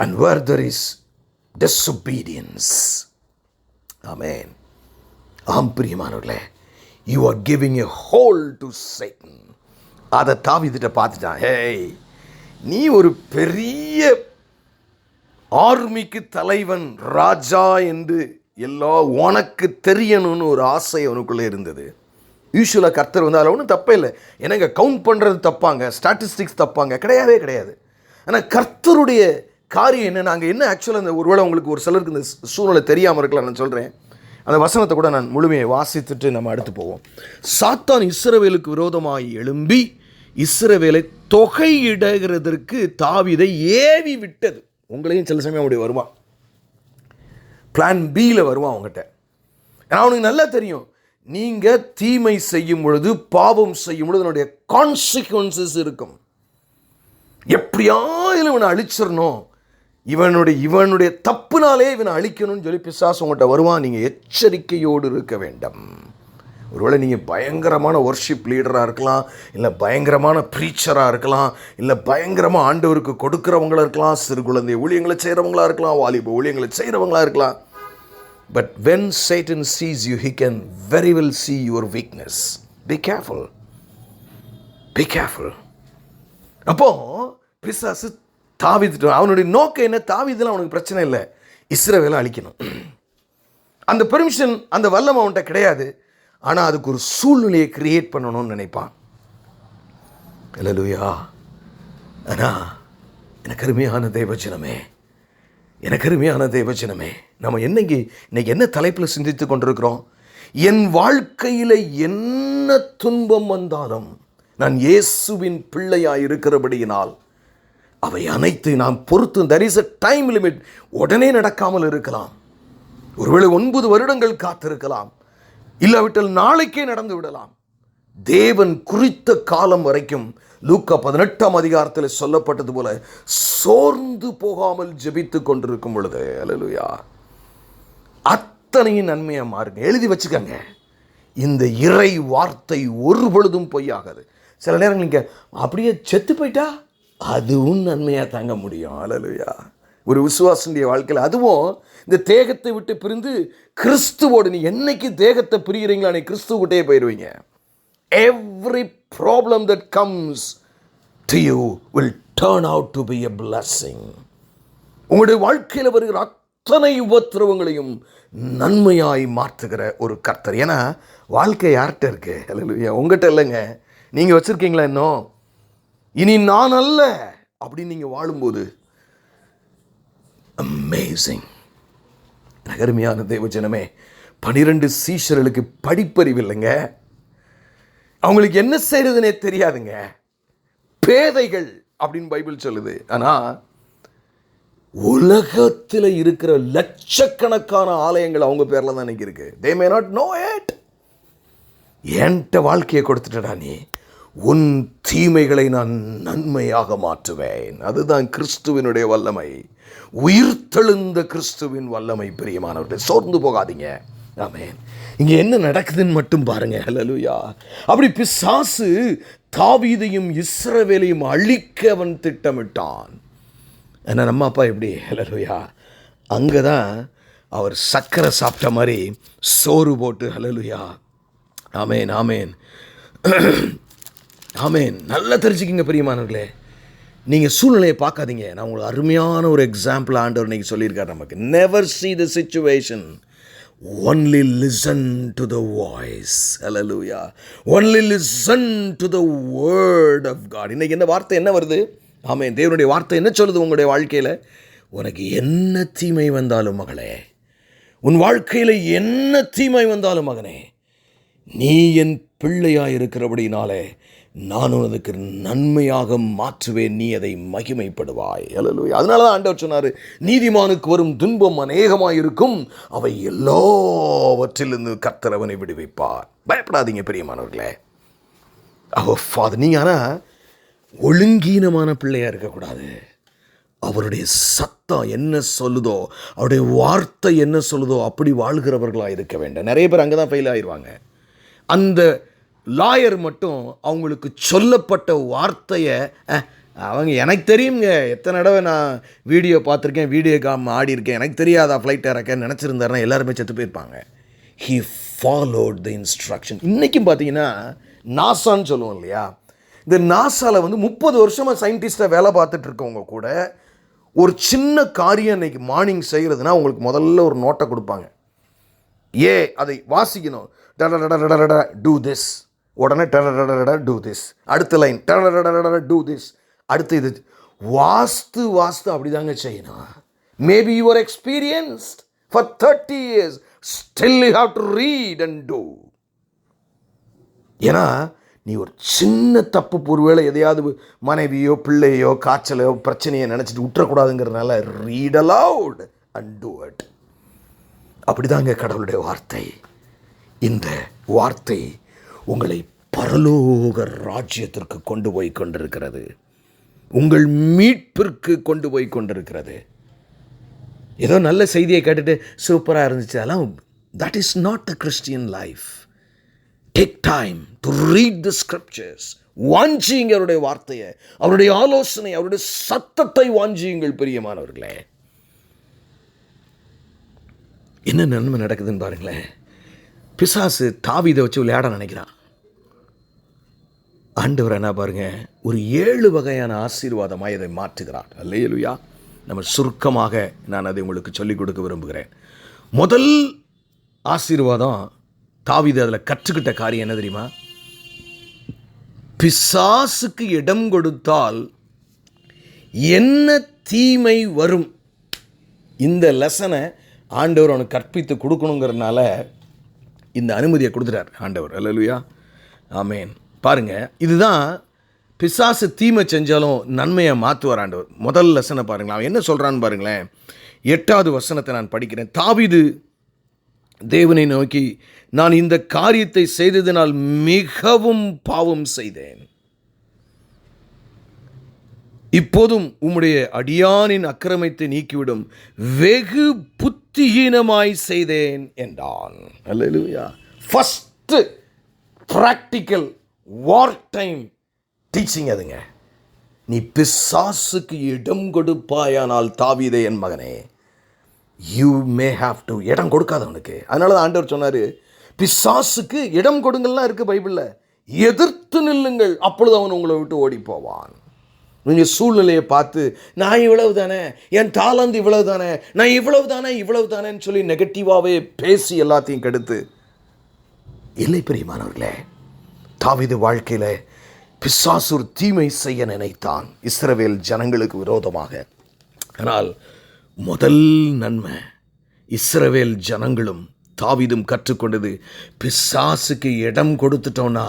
and where there is disobedience. Amen. ஆம் பிரியமானவர்களே, you are giving a hole to Satan. அதை தாவீதுட்ட பார்த்துட்டான். ஹேய், நீ ஒரு பெரிய ஆர்மிக்கு தலைவன், ராஜா என்று எல்லாம் உனக்கு தெரியணும்னு ஒரு ஆசை அவனுக்குள்ளே இருந்தது. யூஸ்வலாக கர்த்தர் அதில் ஒன்றும் தப்பே இல்லை. எனக்கு கவுண்ட் பண்ணுறது தப்பாங்க, ஸ்டாட்டிஸ்டிக்ஸ் தப்பாங்க, கிடையவே கிடையாது. ஆனால் கர்த்தருடைய காரியம் என்ன, நாங்கள் என்ன ஆக்சுவலாக அந்த ஒருவேளை உங்களுக்கு ஒரு சிலருக்கு இந்த சூழ்நிலை தெரியாமல் இருக்கலாம். நான் சொல்கிறேன், அந்த வசனத்தை கூட நான் முழுமையை வாசித்துட்டு நம்ம அடுத்து போவோம். சாத்தான் இஸ்ரவேலுக்கு விரோதமாய் எழும்பி இஸ்ரவேலை தொகையிடுகிறதற்கு தாவீதை ஏவி விட்டது. உங்களையும் சில சமயம் அப்படி வருவான், பிளான் பியில் வருவான் அவங்ககிட்ட. ஏன்னா அவனுக்கு நல்லா தெரியும், நீங்கள் தீமை செய்யும் பொழுது, பாவம் செய்யும் பொழுது அதனுடைய கான்சிக்வன்சஸ் இருக்கும். எப்படியாயிலும் இவனை அழிச்சிடணும், இவனுடைய தப்புனாலே இவனை அழிக்கணும்னு சொல்லி பிசாசு உங்கள்கிட்ட வருவான். நீங்கள் எச்சரிக்கையோடு இருக்க வேண்டும். ஒருவேளை நீங்கள் பயங்கரமான ஒர்ஷிப் லீடராக இருக்கலாம், இல்லை பயங்கரமான ப்ரீச்சராக இருக்கலாம், இல்லை பயங்கரமாக ஆண்டவருக்கு கொடுக்குறவங்களாக இருக்கலாம், சிறு குழந்தை ஊழியங்களை செய்கிறவங்களா இருக்கலாம், வாலிப ஊழியங்களை செய்கிறவங்களா இருக்கலாம். But when Satan sees you, he can very well see your weakness. Be careful. Be careful. அப்போ பிசாசு தாவீது, அவனுடைய நோக்கம் என்ன? தாவீதுல அவனுக்கு பிரச்சனை இல்லை, இஸ்ரவேலை அழிக்கணும். அந்த பெர்மிஷன், அந்த வல்லமை அவன்கிட்ட கிடையாது. ஆனால் அதுக்கு ஒரு சூழ்நிலையை கிரியேட் பண்ணணும்னு நினைப்பான். அல்லேலூயா. ஆனால் எனக்கு அருமையான தேவஜனமே, எனக்கு அருமையான தேவஜனமே, நம்ம இன்னைக்கு என்ன தலைப்பில் சிந்தித்து கொண்டிருக்கிறோம்? என் வாழ்க்கையில் என்ன துன்பம் வந்தாலும் நான் இயேசுவின் பிள்ளையாய் இருக்கிறபடியினால் அவை அனைத்து நாம் பொறுத்து, there is a time limit. உடனே நடக்காமல் இருக்கலாம். ஒருவேளை 9 வருடங்கள் காத்திருக்கலாம், இல்லாவிட்டால் நாளைக்கே நடந்து விடலாம். தேவன் குறித்த காலம் வரைக்கும் லூக்கா 18ஆம் அதிகாரத்தில் சொல்லப்பட்டது போல சோர்ந்து போகாமல் ஜெபித்து கொண்டிருக்கும் பொழுது, அல்லேலூயா, அத்தனையும் நன்மையாக மாறுங்க. எழுதி வச்சுக்கங்க, இந்த இறை வார்த்தை ஒரு பொழுதும் பொய்யாகாது. சில நேரங்கள் நீங்கள் அப்படியே செத்து போயிட்டா அதுவும் நன்மையாக தாங்க முடியும். அல்லேலூயா. ஒரு விசுவாசனுடைய வாழ்க்கையில், அதுவும் இந்த தேகத்தை விட்டு பிரிந்து கிறிஸ்துவோடு, நீ என்னைக்கு தேகத்தை பிரிகிறீங்களா நீ கிறிஸ்துவிட்டே போயிடுவீங்க. Every problem that comes to you will turn out to be a blessing. உங்களுடைய வாழ்க்கையில் வருகிற அத்தனை உபத்திரவங்களையும் நன்மையாய் மாற்றுகிற ஒரு கர்த்தர். ஏன்னா வாழ்க்கை யார்கிட்ட இருக்கு? அல்லேலூயா, உங்கள்கிட்ட இல்லைங்க. நீங்கள் வச்சுருக்கீங்களா இன்னும்? இனி நான் அல்ல அப்படின்னு நீங்கள் வாழும்போது அமேசிங். அருமையான தேவஜனமே, 12 சீஷர்களுக்கு படிப்பறிவு இல்லைங்க. அவங்களுக்கு என்ன செய்யறதுனே தெரியாதுங்க. பேதைகள் அப்படின்னு பைபிள் சொல்லுது. ஆனால் உலகத்தில் இருக்கிற லட்சக்கணக்கான ஆலயங்கள் அவங்க பேரில் தான் இன்னைக்கு இருக்கு. They may not know it. என்கிட்ட வாழ்க்கையை கொடுத்துட்டடா நீ, உன் தீமைகளை நான் நன்மையாக மாற்றுவேன். அதுதான் கிறிஸ்துவினுடைய வல்லமை, உயிர்த்தெழுந்த கிறிஸ்துவின் வல்லமை. பிரியமானவர்களே, சோர்ந்து போகாதீங்க. ஆமென். இங்கே என்ன நடக்குதுன்னு மட்டும் பாருங்க. அல்லேலூயா. அப்படி பிசாசு தாவீதையும் இஸ்ரவேலையும் அழிக்க அவன் திட்டமிட்டான். ஏன்னா நம்ம அப்பா எப்படி? அல்லேலூயா, அங்கே தான் அவர் சக்கரை சாப்பிட்ட மாதிரி சோறு போட்டு, அல்லேலூயா, ஆமேன் ஆமேன் ஆமேன். நல்லா தெரிஞ்சுக்கிங்க பிரியமானவர்களே, நீங்கள் சூழ்நிலையை பார்க்காதீங்க. நான் உங்களுக்கு அருமையான ஒரு எக்ஸாம்பிள் ஆண்டவர் இன்னைக்கு சொல்லியிருக்காரு நமக்கு. Never see the situation, only listen to the voice. Hallelujah. Only listen to the word of God. இன்னைக்கு இந்த வார்த்தை என்ன வருது? ஆமென். தேவனுடைய வார்த்தை என்ன சொல்லுது உங்களுடைய வாழ்க்கையில்? உனக்கு என்ன தீமை வந்தாலும் மகளே, உன் வாழ்க்கையில் என்ன தீமை வந்தாலும் மகனே, நீ என் பிள்ளையாக இருக்கிறபடினாலே நான் உனக்கு நன்மையாக மாற்றுவேன், நீ அதை மகிமைப்படுவாய். அல்லேலூயா. அதனால தான் ஆண்டவர் சொன்னார், நீதிமானுக்கு வரும் துன்பம் அநேகமாக இருக்கும், அவை எல்லாவற்றிலிருந்து கர்த்தர் அவனை விடுவிப்பார். பயப்படாதீங்க பிரியமானவர்களே. ஃபாதர், நீங்கள் ஆனால் ஒழுங்கீனமான பிள்ளையாக இருக்கக்கூடாது. அவருடைய சத்தம் என்ன சொல்லுதோ, அவருடைய வார்த்தை என்ன சொல்லுதோ அப்படி வாழ்கிறவர்களாக இருக்க வேண்டும். நிறைய பேர் அங்கே தான் ஃபெயில் ஆயிடுவாங்க. அந்த லாயர் மட்டும் அவங்களுக்கு சொல்லப்பட்ட வார்த்தையை, அவங்க எனக்கு தெரியுங்க, எத்தனை தடவை நான் வீடியோ பார்த்துருக்கேன், வீடியோ காம் ஆடி இருக்கேன், எனக்கு தெரியாதா ஃப்ளைட் இறக்கன்னு நினச்சிருந்தாருன்னா எல்லாருமே செத்து போயிருப்பாங்க. He followed the instruction. இன்றைக்கும் பார்த்தீங்கன்னா நாசான்னு சொல்லுவோம் இல்லையா, இந்த நாசாவில் 30 வருஷமாக சயின்டிஸ்டாக வேலை பார்த்துட்டு இருக்கவங்க கூட ஒரு சின்ன காரியம் இன்னைக்கு மார்னிங் செய்கிறதுனா உங்களுக்கு முதல்ல ஒரு நோட்டை கொடுப்பாங்க. அதை வாசிக்கணும். டூ திஸ், உடனே டூ திஸ், அடுத்த லைன் டூ திஸ், அடுத்து இது வாஸ்து அப்படி தாங்க செய்யணும். Maybe you are experienced for 30 years, still you have to read and do. ஏன்னா நீ ஒரு சின்ன தப்பு, ஒருவேளை எதையாவது மனைவியோ பிள்ளையோ காய்ச்சலையோ பிரச்சனையை நினச்சிட்டு விட்டுறக்கூடாதுங்கிறதுனால read aloud and do it. அப்படிதாங்க கடவுளுடைய வார்த்தை. இந்த வார்த்தை உங்களை பரலோக ராஜ்யத்திற்கு கொண்டு போய் கொண்டிருக்கிறது, உங்கள் மீட்பிற்கு கொண்டு போய் கொண்டிருக்கிறது. ஏதோ நல்ல செய்தியை கேட்டுட்டு சூப்பராக இருந்துச்சு, அதெல்லாம் that is not the Christian life. Take time to read the scriptures. வாஞ்சியுங்க அவருடைய வார்த்தையை, அவருடைய ஆலோசனை, அவருடைய சத்தத்தை வாஞ்சியுங்கள் பிரியமானவர்களே. என்ன நன்மை நடக்குதுன்னு பாருங்களேன். பிசாசு தாவீதை வச்சு விளையாட நினைக்கிறான். ஆண்டவர் என்ன பாருங்க, ஒரு 7 வகையான ஆசீர்வாதமாக இதை மாற்றுகிறார். அல்லேலூயா. நம்ம சுருக்கமாக நான் அதை உங்களுக்கு சொல்லிக் கொடுக்க விரும்புகிறேன். முதல் ஆசீர்வாதம் தாவீது அதில் கற்றுக்கிட்ட காரியம் என்ன தெரியுமா? பிசாசுக்கு இடம் கொடுத்தால் என்ன தீமை வரும். இந்த லெசனை ஆண்டவர் அவனுக்கு கற்பித்து கொடுக்கணுங்கிறதுனால இந்த அனுமதியை கொடுத்துட்டார் ஆண்டவர். அல்லேலூயா, ஆமேன். பாருங்கள், இதுதான் பிசாசு தீமை செஞ்சாலும் நன்மையை மாற்றுவார் ஆண்டவர். முதல் லெசனை பாருங்களேன், அவன் என்ன சொல்கிறான்னு பாருங்களேன். 8வது வசனத்தை நான் படிக்கிறேன். தாவீது தேவனை நோக்கி, நான் இந்த காரியத்தை செய்ததினால் மிகவும் பாவம் செய்தேன். இப்போதும் உம்முடைய அடியானின் அக்கிரமத்தை நீக்கிவிடும், வெகு புத்திஹீனமாய் செய்தேன் என்றான். Hallelujah. First practical war time teaching அதுங்க. நீ பிசாசுக்கு இடம் கொடுப்பாயானால் தாவீதே என் மகனே, யூ மே ஹாவ் டு. இடம் கொடுக்காத அவனுக்கு. அதனால தான் ஆண்டவர் சொன்னார், பிசாசுக்கு இடம் கொடுங்கள்லாம் இருக்குது பைபிளில். எதிர்த்து நில்லுங்கள், அப்பொழுது அவன் உங்களை விட்டு ஓடி போவான். நீங்கள் சூழ்நிலையை பார்த்து நான் இவ்வளவு தானே, என் தாளந்து இவ்வளவு தானே, நான் இவ்வளவு தானேன்னு சொல்லி நெகட்டிவாகவே பேசி எல்லாத்தையும் கெடுத்து இல்லை. பிரியமானவர்களே, தாவீது வாழ்க்கையில் பிசாசு ஒரு தீமை செய்ய நினைத்தான் இஸ்ரவேல் ஜனங்களுக்கு விரோதமாக. ஆனால் முதல் நன்மை இஸ்ரவேல் ஜனங்களும் தாவீதும் கற்றுக்கொண்டது, பிசாசுக்கு இடம் கொடுத்துட்டோன்னா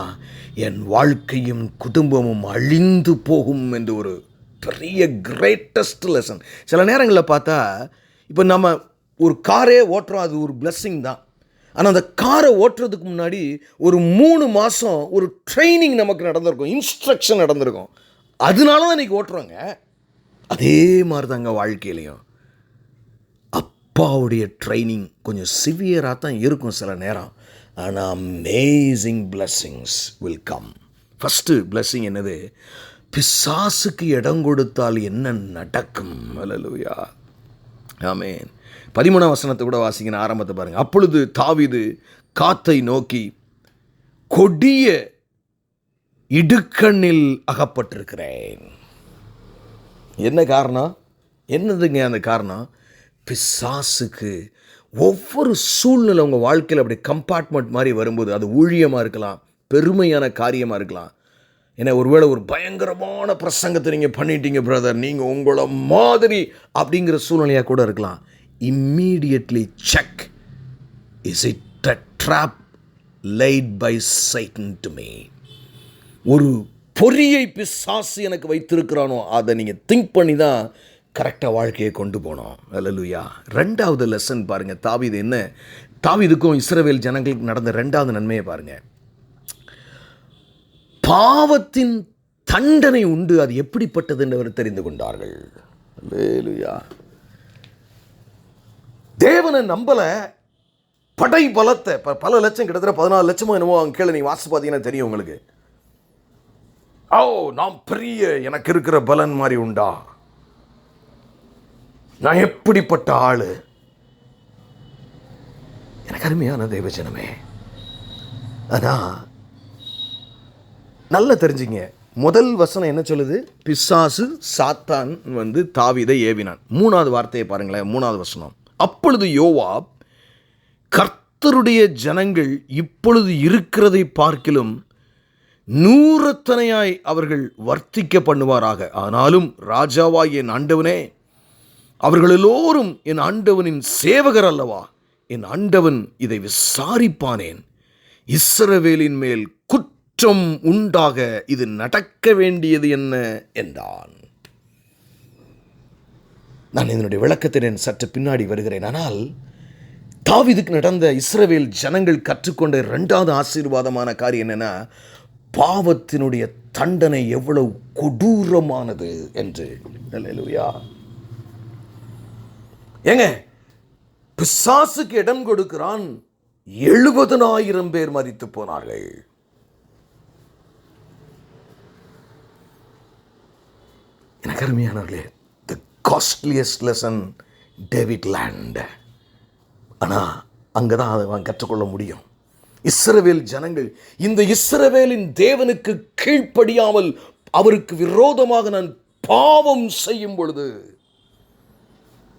என் வாழ்க்கையும் குடும்பமும் அழிந்து போகும் என்று ஒரு பெரிய கிரேட்டஸ்ட் லெசன். சில நேரங்களில் பார்த்தா, இப்போ நம்ம ஒரு காரே ஓட்டுறோம், அது ஒரு பிளெஸ்ஸிங் தான். ஆனால் அந்த காரை ஓட்டுறதுக்கு முன்னாடி ஒரு 3 மாதம் ஒரு ட்ரைனிங் நமக்கு நடந்திருக்கும், இன்ஸ்ட்ரக்ஷன் நடந்திருக்கும். அதனால தான் இன்றைக்கி ஓட்டுறோங்க. அதே மாதிரி தாங்க வாழ்க்கையிலையும் அப்பாவுடைய ட்ரைனிங் கொஞ்சம் சிவியராக தான் இருக்கும் சில நேரம். ஆனால் amazing blessings will come. First blessing என்னது? பிசாசுக்கு இடம் கொடுத்தால் என்ன நடக்கும்? அல்லேலூயா, ஆமேன். 13ஆம் வசனத்தை கூட வாசிக்கிற ஆரம்பத்தை பாருங்கள். அப்பொழுது தாவீது காத்தை நோக்கி, கொடிய இடுக்கண்ணில் அகப்பட்டிருக்கிறேன். என்ன காரணம்? என்னதுங்க அந்த காரணம்? பிசாசுக்கு ஒவ்வொரு சூழ்நிலை உங்கள் வாழ்க்கையில் அப்படி கம்பார்ட்மெண்ட் மாதிரி வரும்போது, அது ஊழியமாக இருக்கலாம், பெருமையான காரியமாக இருக்கலாம். ஏன்னா ஒருவேளை ஒரு பயங்கரமான பிரசங்கத்தை நீங்கள் பண்ணிட்டீங்க பிரதர், நீங்கள் உங்களை மாதிரி அப்படிங்கிற சூழ்நிலையாக கூட இருக்கலாம். Immediately check, is it a trap laid by Satan to me? ஒரு பொறியை பிசாசு எனக்கு வைத்திருக்கிறானோ அதை நீங்கள் திங்க் பண்ணி தான் கரெக்டாக வாழ்க்கையை கொண்டு போனோம். அல்லேலூயா. 2வது லெசன் பாருங்கள். தாவீது என்ன, தாவீதுக்கும் இஸ்ரவேல் ஜனங்களுக்கு நடந்த 2வது நன்மையை பாருங்கள். பாவத்தின் தண்டனை உண்டு, அது எப்படிப்பட்டது என்று அவர் தெரிந்து கொண்டார்கள். அல்லேலூயா. தேவனை நம்பலை, படை பலத்தை பல லட்சம், கிட்டத்தட்ட 14 லட்சமோ என்னமோ அங்கே கீழே நீ வாசி பார்த்தீங்கன்னா தெரியும் உங்களுக்கு. நான் பெரிய, எனக்கு இருக்கிற பலன் மாதிரி உண்டா, நான் எப்படிப்பட்ட ஆளு. எனக்கு அருமையான தேவஜனமே, ஆனால் நல்லா தெரிஞ்சுங்க. முதல் வசனம் என்ன சொல்லுது? பிசாசு சாத்தான் தாவீதை ஏவினான். 3வது வார்த்தையை பாருங்களேன். 3வது வசனம். அப்பொழுது யோவாப், கர்த்தருடைய ஜனங்கள் இப்பொழுது இருக்கிறதை பார்க்கிலும் 100 அவர்கள் வர்த்திக்க பண்ணுவாராக. ஆனாலும் ராஜாவாகிய என் ஆண்டவனே, அவர்கள் எல்லோரும் என் ஆண்டவனின் சேவகர் அல்லவா? என் ஆண்டவன் இதை விசாரிப்பானேன். இஸ்ரவேலின் மேல் குற்றம் உண்டாக இது நடக்க வேண்டியது என்ன என்றான். நான் இதனுடைய விளக்கத்தை சற்று பின்னாடி வருகிறேன். ஆனால் தாவீதுக்கு நடந்த இஸ்ரவேல் ஜனங்கள் கற்றுக்கொண்ட 2வது ஆசீர்வாதமான காரியம் என்னன்னா, பாவத்தினுடைய தண்டனை எவ்வளவு கொடூரமானது என்று. அல்லேலூயா. ஏங்க, பிசாசுக்கு இடம் கொடுக்கிறான், 70,000 பேர் மரித்து போனார்கள். எனக்கு அருமையானவர்களே, தி காஸ்ட்லியஸ்ட் லெசன் டேவிட் லேண்ட். ஆனால் அங்கே தான் அவன் கற்றுக்கொள்ள முடியும். இஸ்ரவேல் ஜனங்கள் இந்த இஸ்ரவேலின் தேவனுக்கு கீழ்ப்படியாமல் அவருக்கு விரோதமாக நான் பாவம் செய்யும் பொழுது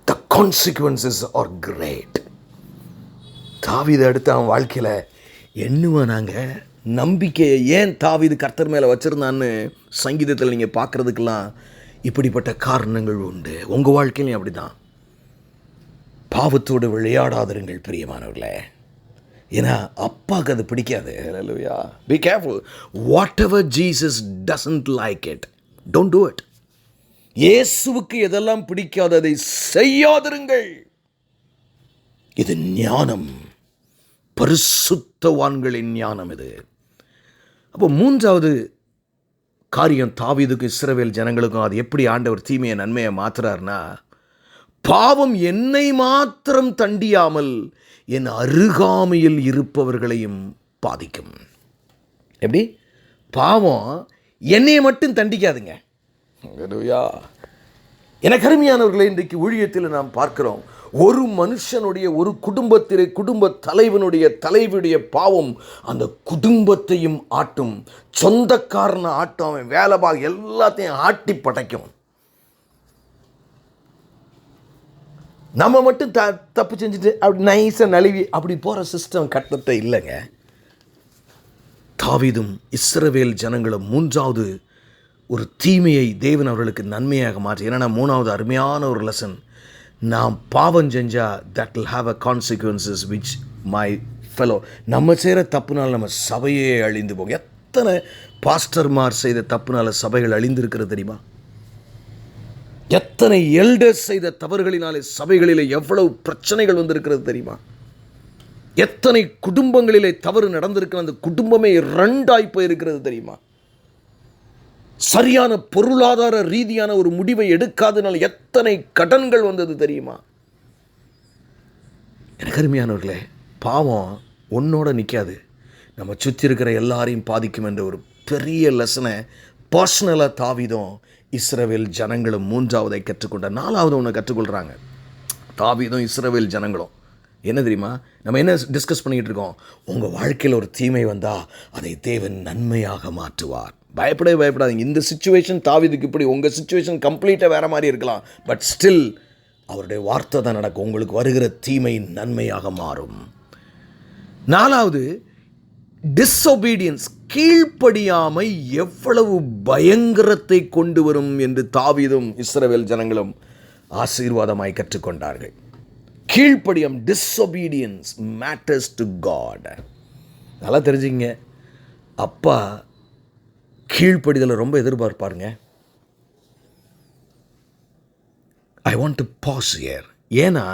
the consequences are great. தாவீது அடுத்து அவன் வாழ்க்கையில் எண்ணுவானாங்க. நம்பிக்கையை ஏன் தாவீது கர்த்தர் மேலே வச்சுருந்தான்னு சங்கீதத்தில் நீங்கள் பார்க்குறதுக்கெல்லாம் இப்படிப்பட்ட காரணங்கள் உண்டு. உங்கள் வாழ்க்கையிலையும் அப்படி தான். பாவத்தோடு விளையாடாதிருங்கள் பிரியமானவர்களே. ஏன்னா அப்பாவுக்கு அது பிடிக்காது. Hallelujah. Be careful. Whatever Jesus doesn't like it, don't do it. இயேசுவுக்கு எதெல்லாம் பிடிக்காது அதை செய்யாதிருங்கள். இது ஞானம், பரிசுத்தவான்களின் ஞானம் இது. அப்போ மூன்றாவது காரியம் தாவீதுக்கு இஸ்ரவேல் ஜனங்களுக்கும் அது எப்படி ஆண்டவர் தீமையை நன்மையை மாற்றுறாருன்னா, பாவம் என்னை மாத்திரம் தண்டியாமல் என் அருகாமையில் இருப்பவர்களையும் பாதிக்கும். எப்படி? பாவம் என்னையை மட்டும் தண்டிக்காதுங்க. எனக்கு அருமையானவர்களை, இன்றைக்கு ஊழியத்தில் நாம் பார்க்கிறோம், ஒரு மனுஷனுடைய, ஒரு குடும்பத்திலே குடும்ப தலைவனுடைய பாவம் அந்த குடும்பத்தையும் ஆட்டும், சொந்தக்காரனை ஆட்டும், அவன் வேலைபாக எல்லாத்தையும் ஆட்டி படைக்கும். நம்ம மட்டும் தப்பு செஞ்சுட்டு அப்படி நைஸாக நழுவி அப்படி போகிற சிஸ்டம் கட்டத்தை இல்லைங்க. தாவீதும் இஸ்ரவேல் ஜனங்களும் மூன்றாவது ஒரு தீமையை தேவன் அவர்களுக்கு நன்மையாக மாற்றி. ஏன்னா மூணாவது அருமையான ஒரு லெசன், நாம் பாவம் செஞ்சால் that will have a consequences which my fellow. நம்ம செய்கிற தப்புனால் நம்ம சபையே அழிந்து போகும். எத்தனை பாஸ்டர்மார் செய்த தப்புனால சபைகள் அழிந்திருக்கிறது தெரியுமா? எத்தனை எல்டர்ஸ் செய்த தவறுகளினாலே சபைகளிலே எவ்வளவு பிரச்சனைகள் வந்திருக்கிறது தெரியுமா? எத்தனை குடும்பங்களிலே தவறு நடந்திருக்கிற, அந்த குடும்பமே இரண்டாய் போயிருக்கிறது தெரியுமா? சரியான பொருளாதார ரீதியான ஒரு முடிவை எடுக்காதனால் எத்தனை கடன்கள் வந்தது தெரியுமா? எனக்கு அருமையானவர்களே, பாவம் ஒன்னோட நிற்காது, நம்ம சுற்றி இருக்கிற எல்லாரையும் பாதிக்கும் என்ற ஒரு பெரிய லெசனை பர்சனலாக தாவீதும் இஸ்ரவேல் ஜனங்களும் மூன்றாவதை கற்றுக்கொண்ட. நாலாவது ஒன்று கற்றுக்கொள்கிறாங்க தாவீதும் இஸ்ரவேல் ஜனங்களும். என்ன தெரியுமா? நம்ம என்ன டிஸ்கஸ் பண்ணிக்கிட்டு இருக்கோம்? உங்கள் வாழ்க்கையில் ஒரு தீமை வந்தால் அதை தேவன் நன்மையாக மாற்றுவார். பயப்படாதீங்க. இந்த சிச்சுவேஷன் தாவீதுக்கு இப்படி, உங்கள் சிச்சுவேஷன் கம்ப்ளீட்டாக வேறு மாதிரி இருக்கலாம். பட் ஸ்டில் அவருடைய வார்த்தை தான் நடக்கும். உங்களுக்கு வருகிற தீமை நன்மையாக மாறும். நாலாவது, டிஸ்ஒபீடியன்ஸ், கீழ்ப்படியாமை எவ்வளவு பயங்கரத்தை கொண்டு வரும் என்று தாவீதும் இஸ்ரவேல் ஜனங்களும் ஆசீர்வாதமாய் கற்றுக்கொண்டார்கள். கீழ்ப்படியம், டிஸ்ஒபீடியன்ஸ் மேட்டர்ஸ் டு காட். நல்லா தெரிஞ்சுங்க, அப்பா கீழ்ப்படிதலை ரொம்ப எதிர்பார்ப்பாருங்க. I want to pass here. ஏன்னா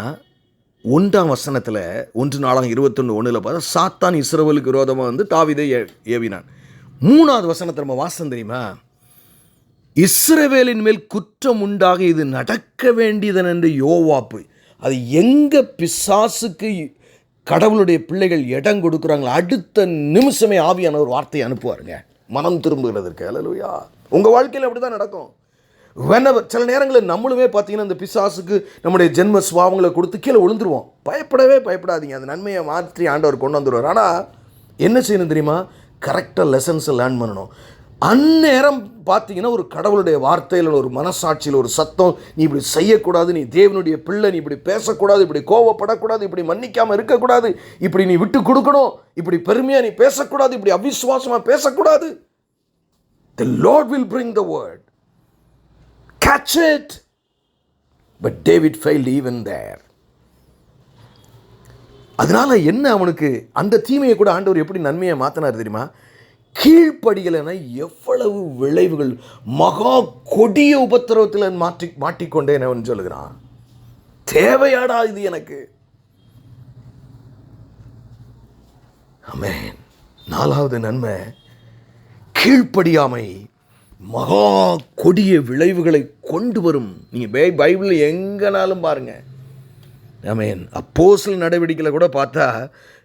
1ஆம் வசனத்தில் 1 நாளாக 21:1 பார்த்தா சாத்தான் இஸ்ரவேலுக்கு விரோதமாக வந்து தாவீதை ஏவினான். 3ஆவது வசனத்தை நம்ம வாசம் தெரியுமா? இஸ்ரவேலின் மேல் குற்றம் உண்டாக இது நடக்க வேண்டியதன் என்று யோவாப்பு. அது எங்கே பிசாசுக்கு கடவுளுடைய பிள்ளைகள் இடம் கொடுக்குறாங்களோ அடுத்த நிமிஷமே ஆவியான ஒரு வார்த்தையை அனுப்புவாருங்க, மனம் திரும்புகிறதுக்கு. அல்லேலூயா. உங்கள் வாழ்க்கையில் அப்படி தான் நடக்கும். சில நேரங்களில் நம்மளுமே பார்த்தீங்கன்னா இந்த பிசாசுக்கு நம்முடைய ஜென்ம சுவாவங்களை கொடுத்து கீழே விழுந்துருவோம். பயப்படாதீங்க, அந்த நன்மையை மாற்றி ஆண்டவர் கொண்டு வந்துடுவார். ஆனால் என்ன செய்யணும் தெரியுமா? கரெக்டாக லெசன்ஸை லேர்ன் பண்ணணும். அந்நேரம் பார்த்தீங்கன்னா ஒரு கடவுளுடைய வார்த்தையில், ஒரு மனசாட்சியில் ஒரு சத்தம், நீ இப்படி செய்யக்கூடாது, நீ தேவனுடைய பிள்ளை, நீ இப்படி பேசக்கூடாது, இப்படி கோவப்படக்கூடாது, இப்படி மன்னிக்காமல் இருக்கக்கூடாது, இப்படி நீ விட்டு கொடுக்கணும், இப்படி பெருமையாக நீ பேசக்கூடாது, இப்படி அவிசுவாசமாக பேசக்கூடாது. The Lord will bring the word. Catch it. But David failed even there. அதனால என்ன, அவனுக்கு அந்த தீமையை கூட ஆண்டவர் எப்படி நன்மையை மாற்றினார் தெரியுமா? கீழ்ப்படியலைன்னா எவ்வளவு விளைவுகள், மகா கொடிய உபத்திரவத்தில் மாட்டிக்கொண்டேன் அவன் சொல்லுகிறான். தேவையாடா இது எனக்கு? ஆமென். 4வது நன்மை, கீழ்ப்படியாமை மகா கொடிய விளைவுகளை கொண்டு வரும். நீங்கள் பைபிளில் எங்கனாலும் பாருங்கள். ஆமென். அப்போஸ்தலர் நடவடிக்கையில் கூட பார்த்தா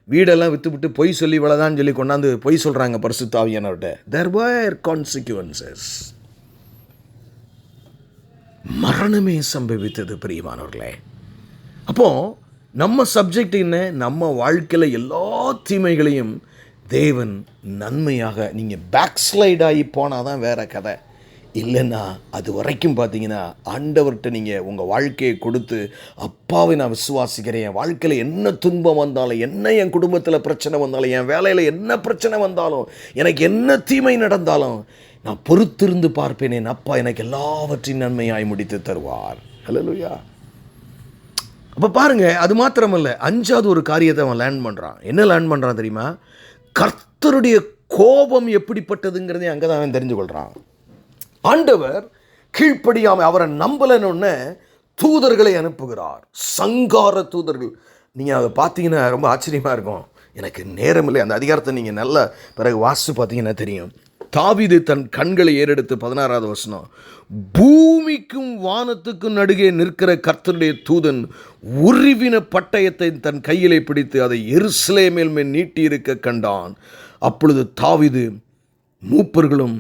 வீடெல்லாம் விற்றுவிட்டு பொய் சொல்லி இவ்வளோதான் சொல்லி கொண்டாந்து பொய் சொல்கிறாங்க பரிசுத்த ஆவியானவர்கிட்ட. There were consequences. மரணமே சம்பவித்தது பிரியமானவர்களே. அப்போ நம்ம சப்ஜெக்ட் என்ன? நம்ம வாழ்க்கையில் எல்லா தீமைகளையும் தேவன் நன்மையாக, நீங்கள் பேக் ஸ்லைட் ஆகி போனால் தான் வேறு கதை. இல்லைன்னா அது வரைக்கும் பார்த்தீங்கன்னா ஆண்டவர்கிட்ட நீங்கள் உங்கள் வாழ்க்கையை கொடுத்து, அப்பாவை நான் விசுவாசிக்கிறேன், என் வாழ்க்கையில் என்ன துன்பம் வந்தாலும், என்ன என் குடும்பத்தில் பிரச்சனை வந்தாலும், என் வேலையில் என்ன பிரச்சனை வந்தாலும், எனக்கு என்ன தீமை நடந்தாலும் நான் பொறுத்திருந்து பார்ப்பேன், என் அப்பா எனக்கு எல்லாவற்றையும் நன்மையாய் முடித்து தருவார். ஹல்லேலூயா. அப்போ பாருங்கள், அது மாத்திரமல்ல, 5வது ஒரு காரியத்தை அவன் லேர்ன் பண்ணுறான். என்ன லேர்ன் பண்ணுறான் தெரியுமா? கர்த்தருடைய கோபம் எப்படிப்பட்டதுங்கிறதையும் அங்கே தான் அவன் தெரிஞ்சு கொள்கிறான். ஆண்டவர் கீழ்ப்படியாமல் அவரை நம்பலன்னு தூதர்களை அனுப்புகிறார், சங்கார தூதர்கள். நீங்கள் அதை பார்த்தீங்கன்னா ரொம்ப ஆச்சரியமாக இருக்கும். எனக்கு நேரம் இல்லை, அந்த அதிகாரத்தை நீங்கள் நல்ல பிறகு வாசித்து பார்த்தீங்கன்னா தெரியும். தாவீது தன் கண்களை ஏறெடுத்து 16வது வசனம், பூமிக்கும் வானத்துக்கும் நடுவே நிற்கிற கர்த்தருடைய தூதன் உருவின பட்டயத்தை தன் கையிலே பிடித்து அதை எருசலேமின் மேல் நீட்டியிருக்க கண்டான். அப்பொழுது தாவீது மூப்பர்களும்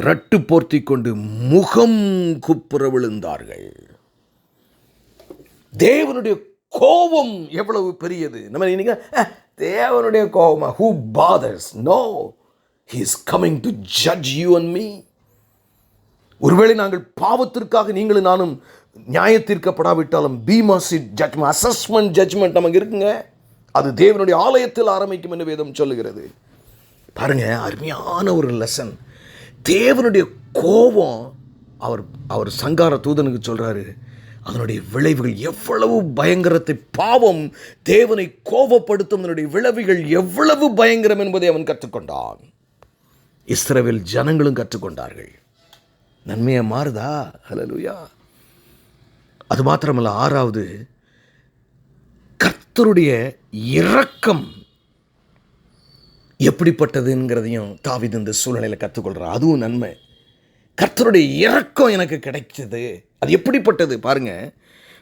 ரட்டு போர்த்தி கொண்டு முகம் குப்புற விழுந்தார்கள். தேவனுடைய கோபம் எவ்வளவு பெரியது! நம்ம இன்னைக்கு தேவனுடைய கோபமா? Who bothers? No, he is coming to judge you and me. ஒருவேளை நாங்கள் பாவத்திற்காக நீங்களும் நானும் நியாயத்தீர்க்கப்படாவிட்டாலும் பீமாசிட் ஜட்மெண்ட், அசஸ்மெண்ட் ஜட்மெண்ட் நமக்கு இருக்குங்க. அது தேவனுடைய ஆலயத்தில் ஆரம்பிக்கும் என்று வேதம் சொல்லுகிறது. பாருங்க, அருமையான ஒரு லெசன். தேவனுடைய கோபம் அவர் சங்கார தூதனுக்கு சொல்றாரு, அதனுடைய விளைவுகள் எவ்வளவு பயங்கரத்தை, பாவம் தேவனை கோபப்படுத்தும் அதனுடைய விளைவுகள் எவ்வளவு பயங்கரம் என்பதை அவன் கற்றுக்கொண்டான். இஸ்ரவேல் ஜனங்களும் கற்றுக்கொண்டார்கள். நன்மையா மாறுதா? ஹல்லேலூயா. அது மாத்திரமல்ல, 6வது, கர்த்தருடைய இரக்கம் எப்படிப்பட்டதுங்கிறதையும் தாவீது இந்த சூழ்நிலையில் கற்றுக்கொள்கிறார். அதுவும் நன்மை. கர்த்தருடைய இரக்கம் எனக்கு கிடைச்சது, அது எப்படிப்பட்டது பாருங்க.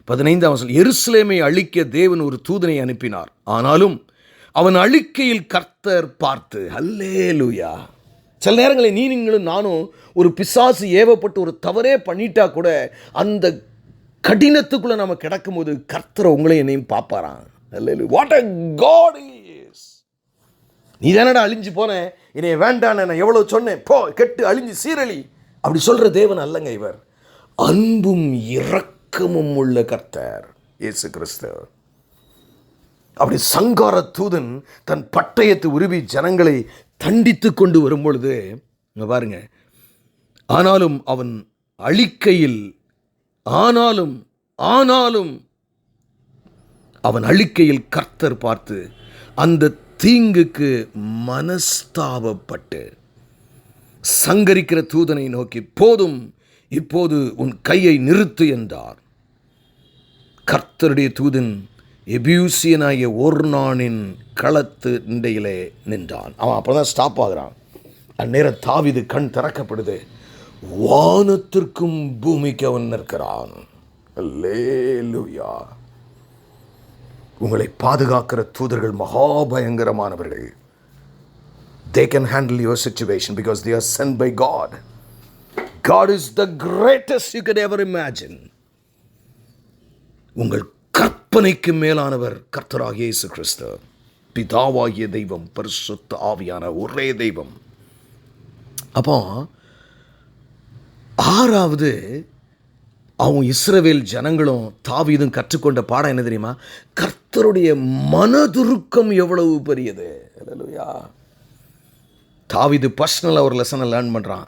15ஆம் வசனம், எருசலேமை அழிக்க தேவன் ஒரு தூதனை அனுப்பினார், ஆனாலும் அவன் அழிக்கையில் கர்த்தர் பார்த்து. ஹல்லேலூயா. சில நேரங்களில் நீங்களும் நானும் ஒரு பிசாசு ஏவப்பட்டு ஒரு தவறே பண்ணிட்டா கூட அந்த கடினத்துக்குள்ள நம்ம கிடக்கும்போது கர்த்தர் உங்களையும் என்னையும் பார்ப்பாராம். What a God is. நீ தானடா அழிஞ்சு போனேன், என்னை வேண்டான்னு நான் எவ்வளவு சொன்னேன், போ கெட்டு அழிஞ்சு சீரழி, அப்படி சொல்ற தேவன் அல்லங்க இவர். அன்பும் இரக்கமும் உள்ள கர்த்தர் இயேசு கிறிஸ்து. அப்படி சங்கார தூதன் தன் பட்டயத்தை உருவி ஜனங்களை தண்டித்து கொண்டு வரும்பொழுது பாருங்க, ஆனாலும் அவன் அழிக்கையில், ஆனாலும் அவன் அழிக்கையில் கர்த்தர் பார்த்து அந்த தீங்குக்கு மனஸ்தாபப்பட்டு சங்கரிக்கிற தூதனை நோக்கி, போதும், இப்போது உன் கையை நிறுத்து என்றார். கர்த்தருடைய தூதன் எபியூசியனாகிய ஒர்னானின் களத்து இண்டையிலே நின்றான். அவன் அப்பதான் ஸ்டாப் ஆகிறான். அந்நேரம் தாவீது கண் திறக்கப்படுது, வானத்திற்கும் பூமிக்கு அவன் நிற்கிறான். அல்லேலூயா. உங்களை பாதுகாக்கிற தூதர்கள் மகாபயங்கரமானவர்கள். They can handle your situation because they are sent by God. God is the greatest you could ever imagine. உங்கள் கற்பனைக்கு மேலானவர் கர்த்தராகிய இயேசு கிறிஸ்து, பிதாவாகிய தெய்வம், பரிசுத்த ஆவியான ஒரே தெய்வம். அப்போ 6வது, அவங்க இஸ்ரவேல் ஜனங்களும் தாவீதும் கற்றுக்கொண்ட பாடம் என்ன தெரியுமா? கர்த்தருடைய மனதுருக்கம் எவ்வளவு பெரியது. அல்லேலூயா. தாவீது பர்சனலாக ஒரு லெசனை லேர்ன் பண்ணுறான்.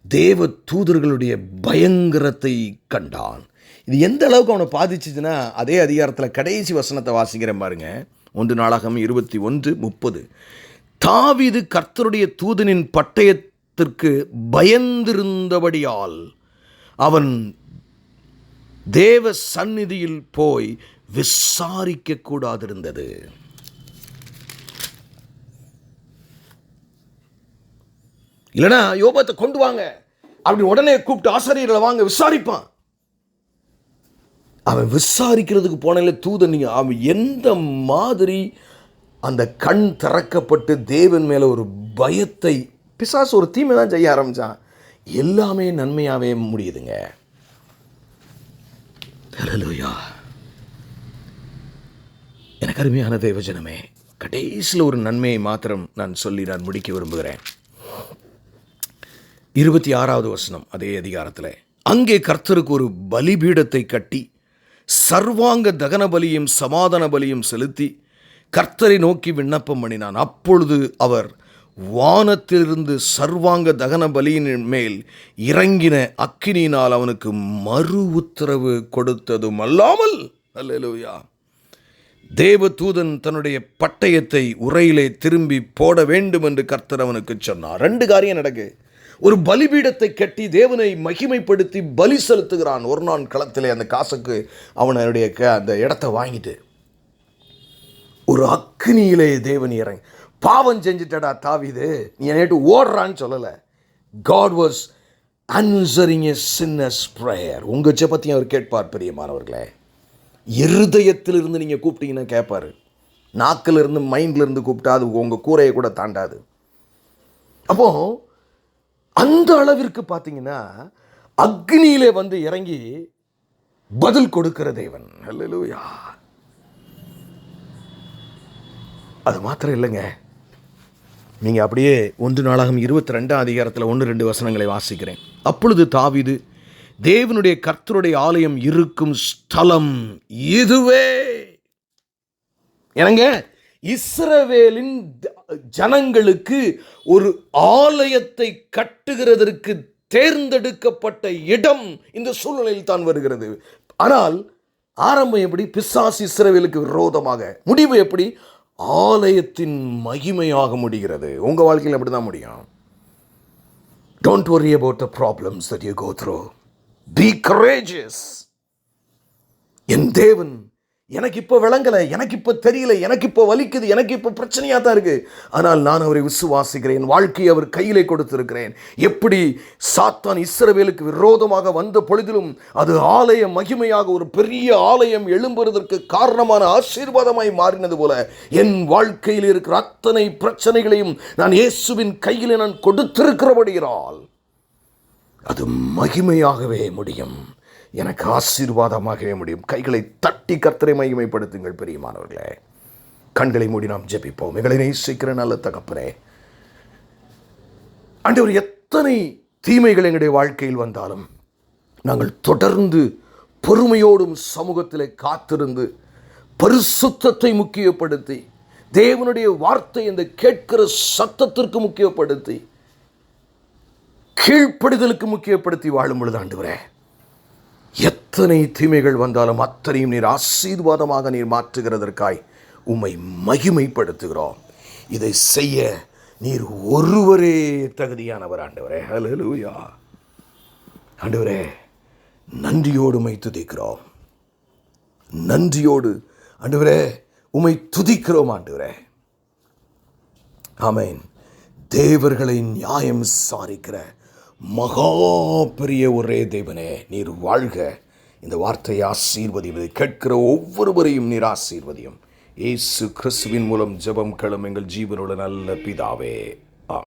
தேவ தூதர்களுடைய பயங்கரத்தை கண்டான். இது எந்த அளவுக்கு அவனை பாதிச்சுச்சுன்னா, அதே அதிகாரத்தில் கடைசி வசனத்தை வாசிக்கிறேன் பாருங்க. 1 நாளாகமம் 21:30. தாவீது கர்த்தருடைய தூதனின் பட்டயத்திற்கு பயந்திருந்தபடியால் அவன் தேவ சந்நிதியில் போய் விசாரிக்க கூடாதிருந்தது. இல்லைனா யோபத்தை கொண்டு வாங்க அப்படி உடனே கூப்பிட்டு ஆசாரியர்களை வாங்க விசாரிப்பான். அவன் விசாரிக்கிறதுக்கு போனால தூதன், அவன் எந்த மாதிரி அந்த கண் திறக்கப்பட்டு தேவன் மேலே ஒரு பயத்தை, பிசாசு ஒரு தீமை தான் செய்ய ஆரம்பித்தான், எல்லாமே நன்மையாகவே முடியுதுங்க. ஹல்லேலூயா. எனக்கு அருமையான தேவஜனமே, கடைசியில் ஒரு நன்மையை மாத்திரம் நான் சொல்லி நான் முடிக்க விரும்புகிறேன். 26வது வசனம் அதே அதிகாரத்தில், அங்கே கர்த்தருக்கு ஒரு பலிபீடத்தை கட்டி சர்வாங்க தகன பலியும் சமாதான பலியும் செலுத்தி கர்த்தரை நோக்கி விண்ணப்பம் பண்ணினான். அப்பொழுது அவர் வானத்திலிருந்து சர்வாங்க தகன பலியின் மேல் இறங்கின அக்கினியினால் அவனுக்கு மறு உத்தரவு கொடுத்ததும் அல்லாமல், அல்லேலூயா, தேவதூதன் தன்னுடைய பட்டயத்தை உரையிலே திரும்பி போட வேண்டும் என்று கர்த்தர் அவனுக்கு சொன்னார். 2 காரியம் நடக்கு. ஒரு பலிபீடத்தை கட்டி தேவனை மகிமைப்படுத்தி பலி செலுத்துகிறான். ஒரு நாள் களத்திலே அந்த காசுக்கு அவனுடைய அந்த இடத்தை வாங்கிட்டு ஒரு அக்னியிலே தேவன் இறங்கி, பாவம் செஞ்சுட்டடா தாவீது, நீ என்னட்டு ஓடுறான்னு சொல்லலை. God was answering a sinner's prayer. உங்கள் ஜெபத்தையும் அவர் கேட்பார் பிரியமானவர்களே. இருதயத்திலிருந்து நீங்கள் கூப்பிட்டீங்கன்னா கேட்பார். நாக்கிலிருந்து மைண்ட்லேருந்து கூப்பிட்டா அது உங்கள் கூரையை கூட தாண்டாது. அப்போ அந்த அளவிற்கு பார்த்தீங்கன்னா அக்னியிலே வந்து இறங்கி பதில் கொடுக்கிற தேவன். அல்லேலூயா. அது மாத்திரம் இல்லைங்க, நீங்கள் அப்படியே 1 நாளாகமம் 22ஆம் அதிகாரத்தில் 1-2 வசனங்களை வாசிக்கிறேன். அப்பொழுது தாவீது, தேவனுடைய கர்த்தருடைய ஆலயம் இருக்கும் ஸ்தலம் இதுவே. எனங்க, இஸ்ரவேலின் ஜனங்களுக்கு ஒரு ஆலயத்தை கட்டுகிறதற்கு தேர்ந்தெடுக்கப்பட்ட இடம் இந்த சூழ்நிலையில் தான் வருகிறது. ஆனால் ஆரம்பம் எப்படி? பிசாசு இஸ்ரவேலுக்கு விரோதமாக, முடிவு எப்படி? ஆலயத்தின் மகிமையாக முடிகிறது. உங்கள் வாழ்க்கையில் அப்படி தான் முடியும். Don't worry about the problems that you go through. Be courageous. என் தேவன் எனக்கு இப்போ விளங்கலை, எனக்கு இப்போ தெரியல, எனக்கு இப்போ வலிக்குது, எனக்கு இப்போ பிரச்சனையாக தான் இருக்குது, ஆனால் நான் அவரை விசுவாசிக்கிறேன், வாழ்க்கையை அவர் கையிலே கொடுத்திருக்கிறேன். எப்படி சாத்தான் இஸ்ரவேலுக்கு விரோதமாக வந்த பொழுதிலும் அது ஆலய மகிமையாக ஒரு பெரிய ஆலயம் எழும்புவதற்கு காரணமான ஆசீர்வாதமாய் மாறினது போல என் வாழ்க்கையில் இருக்கிற அத்தனை பிரச்சனைகளையும் நான் இயேசுவின் கையில் நான் கொடுத்திருக்கிறபடியால் அது மகிமையாகவே முடியும், எனக்கு ஆசீர்வாதமாகவே முடியும். கைகளை தட்டி கர்த்தரை மகிமைப்படுத்துங்கள் பிரியமானவர்களே. கண்களை மூடி நாம் ஜெபிப்போம். எங்களை நேசிக்கிற நல்ல தகப்பனே, ஆண்டவர், எத்தனை தீமைகள் எங்களுடைய வாழ்க்கையில் வந்தாலும் நாங்கள் தொடர்ந்து பொறுமையோடும் சமூகத்தில் காத்திருந்து பரிசுத்தத்தை முக்கியப்படுத்தி தேவனுடைய வார்த்தை இந்த கேட்கிற சத்தத்திற்கு முக்கியப்படுத்தி கீழ்ப்படிதலுக்கு முக்கியப்படுத்தி வாழும் பொழுது ஆண்டவரே, எத்தனை தீமைகள் வந்தாலும் அத்தனையும் நீர் ஆசீர்வாதமாக நீர் மாற்றுகிறதற்காய் உம்மை மகிமைப்படுத்துகிறோம். இதை செய்ய நீர் ஒருவரே தகுதியானவர் ஆண்டவரே. ஹல்லேலூயா. ஆண்டவரே, நன்றியோடு உம்மை துதிக்கிறோம். நன்றியோடு ஆண்டவரே உம்மை துதிக்கிறோம் ஆண்டவரே. ஆமென். தேவர்களை நியாயம் விசாரிக்கிற மகா பெரிய ஒரே தேவனே, நீர் வாழ்க. இந்த வார்த்தையை ஆசீர்வதிப்பதை கேட்கிற ஒவ்வொருவரையும் நீர் ஆசீர்வதியும். இயேசு கிறிஸ்துவின் மூலம் ஜெபம் கேளும் எங்கள் ஜீவனுள்ள நல்ல பிதாவே.